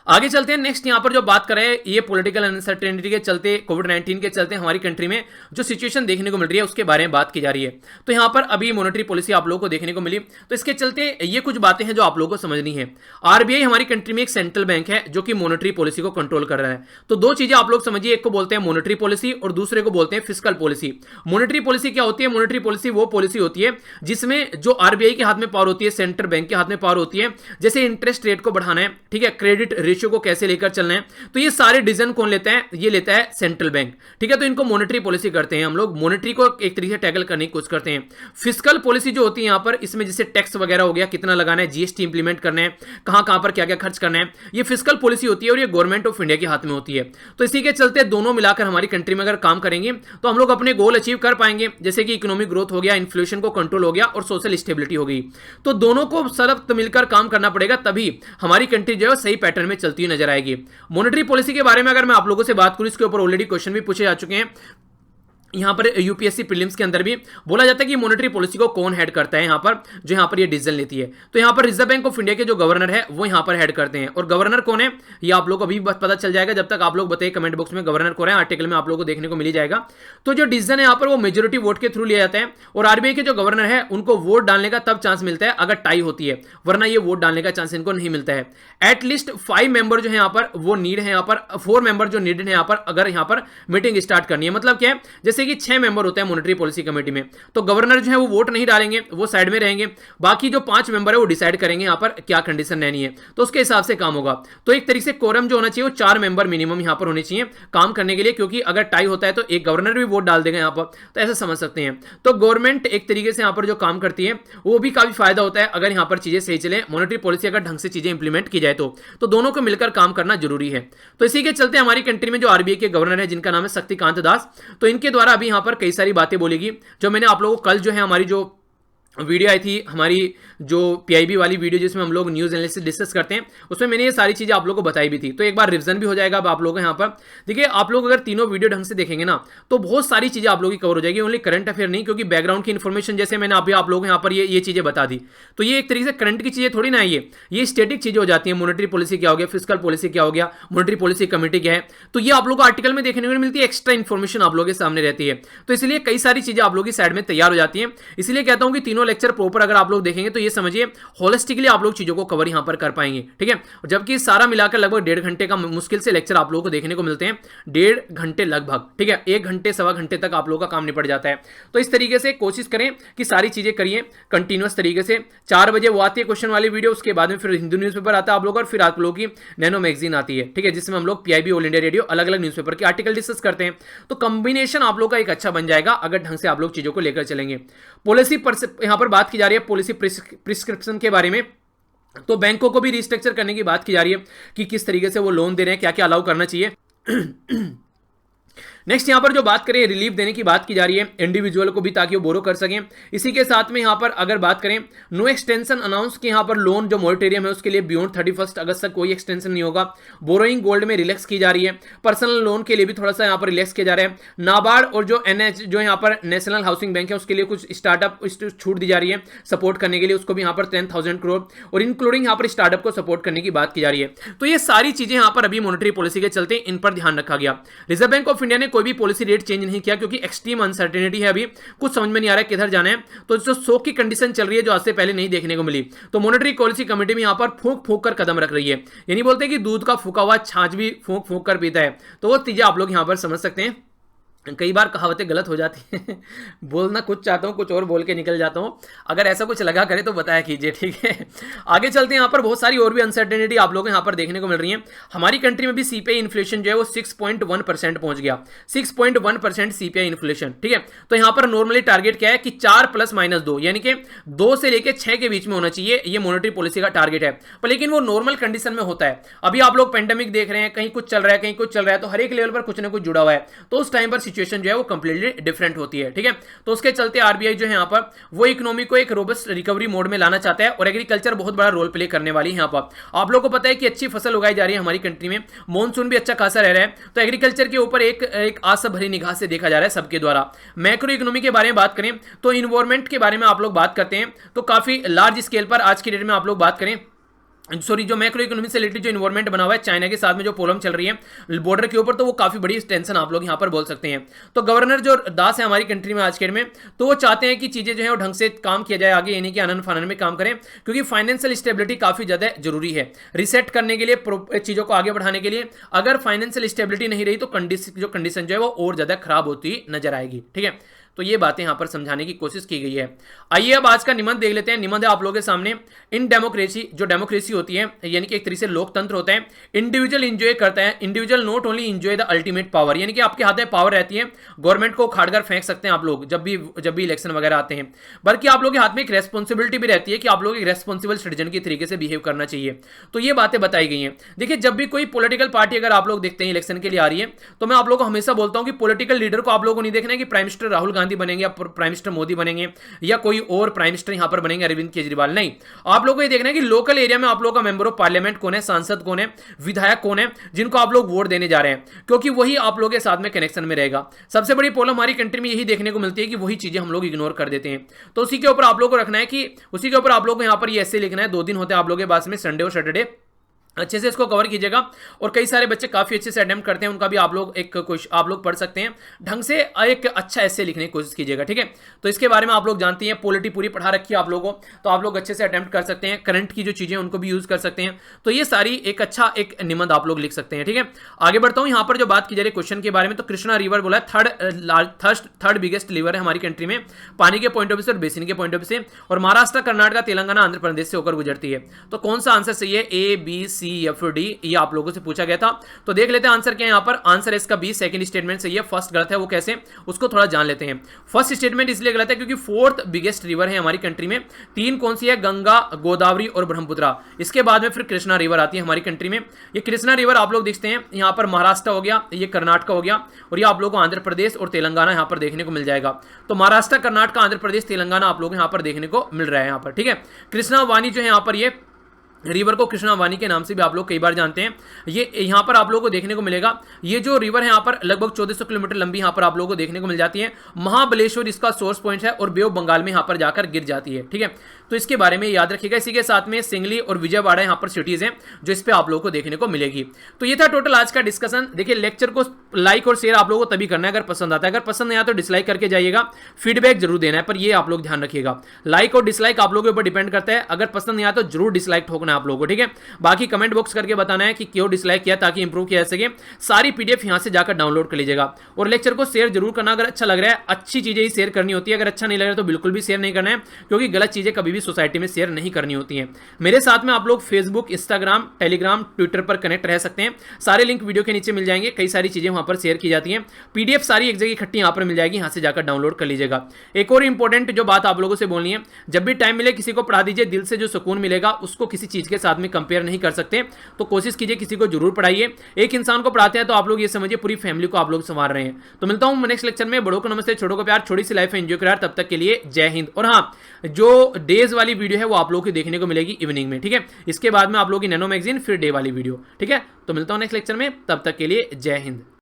आगे चलते हैं। नेक्स्ट यहां पर जो बात कर रहे हैं ये पॉलिटिकल अनसर्टेनिटी के चलते, कोविड-19 के चलते हमारी कंट्री में जो सिचुएशन देखने को मिल रही है उसके बारे में बात की जा रही है। तो यहां पर अभी मॉनेटरी पॉलिसी आप लोगों को देखने को मिली, तो इसके चलते ये कुछ बातें हैं जो आप लोगों को समझनी है। आरबीआई हमारी कंट्री में एक सेंट्रल बैंक है जो कि मॉनेटरी पॉलिसी को कंट्रोल कर रहा है। तो दो चीजें आप लोग समझिए, एक को बोलते हैं मॉनेटरी पॉलिसी और दूसरे को बोलते हैं फिस्कल पॉलिसी। मॉनेटरी पॉलिसी क्या होती है? मॉनेटरी पॉलिसी वो पॉलिसी होती है जिसमें जो आरबीआई के हाथ में पावर होती है, सेंट्रल बैंक के हाथ में पावर होती है, जैसे इंटरेस्ट रेट को बढ़ाना है, ठीक है, क्रेडिट रेशियो को कैसे लेकर चलना है, तो ये सारे डिसीजन कौन लेता है? ये लेता है सेंट्रल बैंक। ठीक है, तो इनको मॉनेटरी पॉलिसी करते हैं हम लोग, मॉनेटरी को एक तरीके से टैकल करने की कोशिश करते हैं। फिस्कल पॉलिसी जो होती है यहां पर, इसमें जैसे टैक्स वगैरह हो गया, कितना लगाना है, जीएसटी इंप्लीमेंट करना है, कहां पर क्या क्या खर्च करना है, ये फिस्कल पॉलिसी होती है और ये गवर्नमेंट ऑफ इंडिया के हाथ में होती है। तो इसी के चलते दोनों मिलाकर हमारी कंट्री में अगर काम करेंगे तो हम लोग अपने गोल अचीव कर पाएंगे, जैसे कि इकोनॉमिक ग्रोथ हो गया, इन्फ्लेशन को कंट्रोल हो गया और सोशल स्टेबिलिटी हो गई। तो दोनों को सब मिलकर काम करना पड़ेगा, तभी हमारी कंट्री जो है सही पैटर्न में चलती हुई नजर आएगी। मॉनेटरी पॉलिसी के बारे में अगर मैं आप लोगों से बात करूं, इसके ऊपर ऑलरेडी क्वेश्चन भी पूछे जा चुके हैं। यहां पर यूपीएससी प्रीलिम्स के अंदर भी बोला जाता है कि मॉनेटरी पॉलिसी को कौन हेड करता है, यहां पर जो यहां पर ये डिसीजन लेती है। तो यहां पर रिजर्व बैंक ऑफ इंडिया के जो गवर्नर है वो यहां पर हेड करते हैं। और गवर्नर कौन है ये आप लोग को अभी पता चल जाएगा, जब तक आप लोग बताइए कमेंट बॉक्स में गवर्नर कौन है, आर्टिकल में आप लोगों को देखने को मिल जाएगा। तो जो डिसीजन है यहां पर वो मेजोरिटी वोट के थ्रू लिया जाता है और आरबीआई के जो गवर्नर है उनको वोट डालने का तब चांस मिलता है अगर टाई होती है, वरना ये वोट डालने का चांस इनको नहीं मिलता है। एटलीस्ट 5 मेंबर जो है यहां पर वो नीड है, यहां पर 4 मेंबर जो नीडेड है यहां पर, अगर यहां पर मीटिंग स्टार्ट करनी है। मतलब क्या है, जैसे कि 6 मेंबर होते हैं मॉनेटरी पॉलिसी कमेटी में, तो गवर्नर जो है वो वोट नहीं डालेंगे, वो साइड में रहेंगे, बाकी जो 5 मेंबर है वो डिसाइड करेंगे यहां पर क्या कंडीशन रहनी है, तो उसके हिसाब से काम होगा। तो एक तरीके से कोरम जो होना चाहिए वो 4 मेंबर मिनिमम यहां पर होने चाहिए काम करने के लिए, क्योंकि अगर टाई होता है तो एक गवर्नर भी वोट डाल देगा यहां पर, तो ऐसा समझ सकते हैं। तो गवर्नमेंट एक तरीके से यहां पर जो काम करती है वो भी काफी फायदा होता है अगर यहां पर चीजें सही चले, मॉनेटरी पॉलिसी अगर ढंग से चीजें इंप्लीमेंट की जाए तो दोनों को मिलकर काम करना जरूरी है। तो इसी के चलते हमारी कंट्री में जो आरबीआई के गवर्नर है जिनका नाम है शक्तिकांत दास, तो इनके द्वारा अभी यहां पर कई सारी बातें बोलेगी, जो मैंने आप लोगों को कल जो है हमारी जो वीडियो आई थी, हमारी जो पीआईबी वाली वीडियो जिसमें हम लोग न्यूज़ एनालिसिस डिस्कस करते हैं, उसमें मैंने ये सारी चीज़ें आप लोगों को बताई भी थी। तो एक बार रिवीजन भी हो जाएगा अब आप लोगों को यहाँ पर। देखिए, आप लोग अगर तीनों वीडियो ढंग से देखेंगे ना तो बहुत सारी चीज़ें आप लोगों की कवर हो जाएगी, ओनली करंट अफेयर नहीं, क्योंकि बैकग्राउंड की इन्फॉर्मेशन जैसे मैंने आप लोगों को यहाँ पर ये चीज़ें बता दी, तो ये एक तरीके से करंट की चीज़ें थोड़ी ना है, ये स्टेटिक चीज़ें हो जाती है। मॉनेटरी पॉलिसी क्या हो गया, फिस्कल पॉलिसी क्या हो गया, मॉनेटरी पॉलिसी कमेटी क्या है, तो ये आप लोग को आर्टिकल में देखने को मिलती है, एक्स्ट्रा इन्फॉर्मेशन आप लोगों के सामने रहती है। तो इसलिए कई सारी चीज़ें आप लोगों की साइड में तैयार हो जाती है। इसलिए कहता हूँ कि तीनों लेक्चर प्रॉपर अगर आप लोग देखेंगे तो ये समझिए होलिस्टिकली आप लोग चीजों को कवर यहां पर कर पाएंगे। ठीक है, जबकि सारा मिलाकर लगभग 1.5 घंटे का मुश्किल से लेक्चर आप लोगों को देखने को मिलते हैं, 1.5 घंटे लगभग। ठीक है, 1 घंटे सवा घंटे तक आप लोगों का काम निपट जाता है। तो इस तरीके से कोशिश करें कि सारी चीजें करिए कंटिन्यूअस तरीके से। 4 बजे वो आती है क्वेश्चन वाली वीडियो, उसके बाद में फिर हिंदू न्यूज़पेपर आता है आप लोग, और फिर आप लोगों की नैनो मैगजीन आती है। ठीक है, जिसमें हम लोग पीआईबी ऑल इंडिया रेडियो अलग अलग न्यूज़पेपर के आर्टिकल डिस्कस करते हैं। तो कॉम्बिनेशन आप लोग का एक अच्छा बन जाएगा अगर ढंग से आप लोग चीजों को लेकर चलेंगे। पॉलिसी पर यहां पर बात की जा रही है, पॉलिसी प्रिस्क्रिप्शन के बारे में। तो बैंकों को भी रिस्ट्रक्चर करने की बात की जा रही है कि किस तरीके से वो लोन दे रहे हैं, क्या क्या अलाउ करना चाहिए। नेक्स्ट यहाँ पर जो बात करें रिलीफ देने की बात की जा रही है इंडिविजुअल को भी, ताकि वो बोरो कर सकें। इसी के साथ में यहाँ पर अगर बात करें नो एक्सटेंशन अनाउंस कि यहाँ पर लोन जो मॉरिटोरियम है उसके लिए बियॉन्ड 31 अगस्त तक कोई एक्सटेंशन नहीं होगा। बोरोइंग गोल्ड में रिलैक्स की जा रही है। पर्सनल लोन के लिए भी थोड़ा सा यहाँ पर रिलैक्स किया जा रहा है। नाबार्ड और जो एनएच जो यहाँ पर नेशनल हाउसिंग बैंक है उसके लिए कुछ स्टार्टअप छूट दी जा रही है सपोर्ट करने के लिए, उसको भी यहाँ पर 10,000 करोड़ और इंक्लूडिंग यहाँ पर स्टार्टअप को सपोर्ट करने की बात की जा रही है। तो ये सारी चीजें यहाँ पर अभी मॉनेटरी पॉलिसी के चलते इन पर ध्यान रखा गया। रिजर्व बैंक ऑफ इंडिया ने कोई भी पॉलिसी रेट चेंज नहीं किया क्योंकि एक्सट्रीम अनसर्टेनिटी है, अभी कुछ समझ में नहीं आ रहा है किधर जाना है। तो जो शोक की कंडीशन चल रही है जो आज से पहले नहीं देखने को मिली, तो मॉनेटरी पॉलिसी कमेटी में यहाँ पर फूंक फूंक कर कदम रख रही है। यानी बोलते हैं कि दूध का फूका हुआ छाछ भी फूंक फूंक कर पीता है। तो वो चीजें आप लोग यहाँ पर समझ सकते हैं। कई बार कहावतें गलत हो जाती हैं बोलना कुछ चाहता हूँ कुछ और बोल के निकल जाता हूँ। अगर ऐसा कुछ लगा करे तो बताया कीजिए, ठीक है। आगे चलते हैं। यहाँ पर बहुत सारी और भी अनसर्टेनिटी आप लोगों को यहाँ पर देखने को मिल रही है। हमारी कंट्री में भी सीपीआई इन्फ्लेशन जो है वो 6.1% पहुंच गया। 6.1% सीपीआई इन्फ्लेशन, ठीक है। तो यहाँ पर नॉर्मली टारगेट क्या है कि 4 + -2 यानी कि 2 से लेकर 6 के बीच में होना चाहिए, ये मॉनेटरी पॉलिसी का टारगेट है। पर लेकिन वो नॉर्मल कंडीशन में होता है। अभी आप लोग पेंडेमिक देख रहे हैं, कहीं कुछ चल रहा है कहीं कुछ चल रहा है, तो हर एक लेवल पर कुछ ना कुछ जुड़ा हुआ है। तो उस टाइम पर सिचुएशन जो है वो कंप्लीटली डिफरेंट होती है, ठीक है। तो उसके चलते आरबीआई जो है यहाँ पर वो इकोनॉमी को एक रोबस्ट रिकवरी मोड में लाना चाहता है और एग्रीकल्चर बहुत बड़ा रोल प्ले करने वाली है यहाँ पर। आप लोगों को पता है कि अच्छी फसल उगाई जा रही है हमारी कंट्री में, मॉनसून भी अच्छा खासा रह रहा है, तो एग्रीकल्चर के ऊपर एक आशा भरी निगाह से देखा जा रहा है सबके द्वारा। मैक्रो इकोनॉमी के बारे में बात करें तो इन्वायरमेंट के बारे में आप लोग बात करते हैं तो काफी लार्ज स्केल पर आज की डेट में आप लोग बात करें, सॉरी जो मैक्रो इकोनॉमी से रिलेटेड जो इन्वायरमेंट बना हुआ है चाइना के साथ में जो प्रॉब्लम चल रही है बॉर्डर के ऊपर, तो वो काफी बड़ी टेंशन आप लोग यहाँ पर बोल सकते हैं। तो गवर्नर जो दास है हमारी कंट्री में आज के डेट में, तो वो चाहते हैं कि चीजें जो है वो ढंग से काम किया जाए आगे, यानी कि आनंद फानन में काम करें, क्योंकि फाइनेंशियल स्टेबिलिटी काफी ज्यादा जरूरी है रिसेट करने के लिए, चीजों को आगे बढ़ाने के लिए। अगर फाइनेंशियल स्टेबिलिटी नहीं रही तो कंडीशन जो है वो और ज्यादा खराब होती नजर आएगी, ठीक है। तो ये बातें यहां पर समझाने की कोशिश की गई है। आइए अब आज का निबंध देख लेते हैं। निबंध है आप लोगों के सामने। इन डेमोक्रेसी, जो डेमोक्रेसी होती है यानी कि एक तरीके से लोकतंत्र होता है, इंडिविजुअल इंजॉय करता है, individual not only enjoy the ultimate power, यानी कि आपके हाथ में पावर रहती है, गवर्नमेंट को उखाड़कर फेंक सकते हैं आप लोग जब भी इलेक्शन वगैरह आते हैं, बल्कि आप लोगों के हाथ में एक रेस्पॉन्सिबिलिटी भी रहती है कि आप लोग एक रेस्पॉन्सिबल सिटीजन की तरीके से बिहेव करना चाहिए। तो ये बातें बताई गई हैं। देखिए जब भी कोई पॉलिटिकल पार्टी अगर आप लोग देखते हैं इलेक्शन के लिए आ रही है, तो मैं आप लोगों को हमेशा बोलता हूं कि पॉलिटिकल लीडर को आप लोगों को नहीं देखना है कि प्राइम मिनिस्टर राहुल गांधी बनेंगे, प्राइम मिनिस्टर मोदी बनेंगे या कोई और प्राइम मिनिस्टर यहां पर बनेंगे अरविंद केजरीवाल, नहीं। आप लोगों को ये देखना है कि लोकल एरिया में आप लोगों का मेंबर ऑफ पार्लियामेंट कौन है, सांसद कौन है, विधायक कौन है, जिनको आप लोग वोट देने जा रहे हैं, क्योंकि वही आप लोगों के साथ में कनेक्शन में रहेगा। सबसे बड़ी प्रॉब्लम हमारी कंट्री में यही देखने को मिलती है कि वही चीजें हम लोग इग्नोर कर देते हैं। तो उसी के ऊपर आप लोग को रखना है कि उसी के ऊपर आप लोग को यहां पर ये ऐसे लिखना है। 2 दिन होते हैं आप लोगों के पास में, संडे और सैटरडे, अच्छे से इसको कवर कीजिएगा। और कई सारे बच्चे काफी अच्छे से अटेम्प्ट करते हैं, उनका भी आप लोग आप लोग पढ़ सकते हैं। ढंग से एक अच्छा ऐसे लिखने की कोशिश कीजिएगा, ठीक है। तो इसके बारे में आप लोग जानते हैं, पॉलिटी पूरी पढ़ा रखी है आप लोगों को, तो आप लोग अच्छे से अटेम्प्ट कर सकते हैं। करंट की जो चीजें उनको भी यूज कर सकते हैं। तो ये सारी एक अच्छा एक निबंध आप लोग लिख सकते हैं, ठीक है। आगे बढ़ता हूं। यहां पर जो बात की जा रही है क्वेश्चन के बारे में, तो कृष्णा रिवर बोला थर्ड बिगेस्ट रिवर है हमारी कंट्री में, पानी के पॉइंट ऑफ व्यू से और बेसिन के पॉइंट ऑफ व्यू से, और महाराष्ट्र, कर्नाटक, तेलंगाना, आंध्र प्रदेश से होकर गुजरती है। तो कौन सा आंसर सही है? ए, बी, सी या फिर डी? ये आप लोगों से पूछा गया था। तो देख लेते हैं आंसर क्या है। यहां पर आंसर इसका बी, सेकंड स्टेटमेंट सही है, फर्स्ट गलत है। वो कैसे, उसको थोड़ा जान लेते हैं। फर्स्ट स्टेटमेंट इसलिए गलत है क्योंकि 4th बिगेस्ट रिवर है हमारी कंट्री में। 3 कौन सी है? गंगा, गोदावरी और ब्रह्मपुत्रा। इसके बाद में फिर कृष्णा रिवर आती है हमारी कंट्री में। ये कृष्णा रिवर आप लोग देखते हैं यहां पर महाराष्ट्र हो गया, ये कर्नाटक हो गया, और ये आप लोगों को आंध्र प्रदेश और तेलंगाना यहां पर देखने को मिल जाएगा। तो महाराष्ट्र, कर्नाटक, आंध्र प्रदेश, तेलंगाना आप लोग यहां पर देखने को मिल रहा है यहां पर, ठीक है। कृष्णा वानी जो है यहां पर, ये रिवर को कृष्णा वानी के नाम से भी आप लोग कई बार जानते हैं। ये यहां पर आप लोगों को देखने को मिलेगा। ये जो रिवर है यहां पर लगभग 1400 किलोमीटर लंबी यहां पर आप लोगों को देखने को मिल जाती है। महाबलेश्वर इसका सोर्स पॉइंट है और बे ऑफ बंगाल में यहां पर जाकर गिर जाती है, ठीक है। तो इसके बारे में याद रखिएगा। इसी के साथ में सिंगली और विजयवाड़ा यहां पर सिटीज हैं जो इस पे आप लोगों को देखने को मिलेगी। तो ये था टोटल आज का डिस्कशन। देखिए लेक्चर को लाइक और शेयर आप लोगों को तभी करना है अगर पसंद आता है। अगर पसंद नहीं आया तो डिसलाइक करके जाइएगा, फीडबैक जरूर देना है, पर ये आप लोग ध्यान रखिएगा। लाइक और डिसलाइक आप लोगों के ऊपर डिपेंड करता है। अगर पसंद नहीं आया तो जरूर डिसलाइक ठोकना है आप लोगों को, ठीक है। बाकी कमेंट बॉक्स करके बताना है कि क्यों डिसलाइक किया, ताकि इंप्रूव किया जा सके। सारी पीडीएफ यहां से जाकर डाउनलोड कर लीजिएगा और लेक्चर को शेयर जरूर करना। अगर अच्छा लग रहा है, अच्छी चीजें ही शेयर करनी होती है। अगर अच्छा नहीं लग रहा है तो बिल्कुल भी शेयर नहीं करना है, क्योंकि गलत चीजें कभी भी सोसाइटी में शेयर नहीं करनी होती है। मेरे साथ में आप लोग फेसबुक, इंस्टाग्राम, टेलीग्राम, ट्विटर पर कनेक्ट रह सकते हैं। सारे लिंक वीडियो के नीचे मिल जाएंगे। कई सारी चीजें वहां पर शेयर की जाती हैं। पीडीएफ सारी एक जगह इकट्ठी यहां पर मिल जाएगी, यहां से जाकर डाउनलोड कर लीजिएगा। एक और इंपॉर्टेंट जो बात आप लोगों से बोलनी है, जब भी टाइम मिले किसी को पढ़ा दीजिए। दिल से जो सुकून मिलेगा उसको किसी चीज के साथ में कंपेयर नहीं कर सकते, तो कोशिश कीजिए किसी को जरूर पढ़ाइए। एक इंसान को पढ़ाते हैं तो आप लोग ये समझिए पूरी फैमिली को आप लोग संवार रहे हैं। तो मिलता हूं नेक्स्ट लेक्चर में। बड़ों को नमस्ते, छोटों को प्यार, छोटी सी लाइफ एंजॉय करो। तब तक के लिए जय हिंद। और हाँ, जो डेज वाली वीडियो है वो आप लोगों को देखने को मिलेगी इवनिंग में, ठीक है। इसके बाद में आप लोगों की नैनो मैगजीन, फिर डे वाली वीडियो, ठीक है। तो मिलता हूं नेक्स्ट लेक्चर में, तब तक के लिए जय हिंद।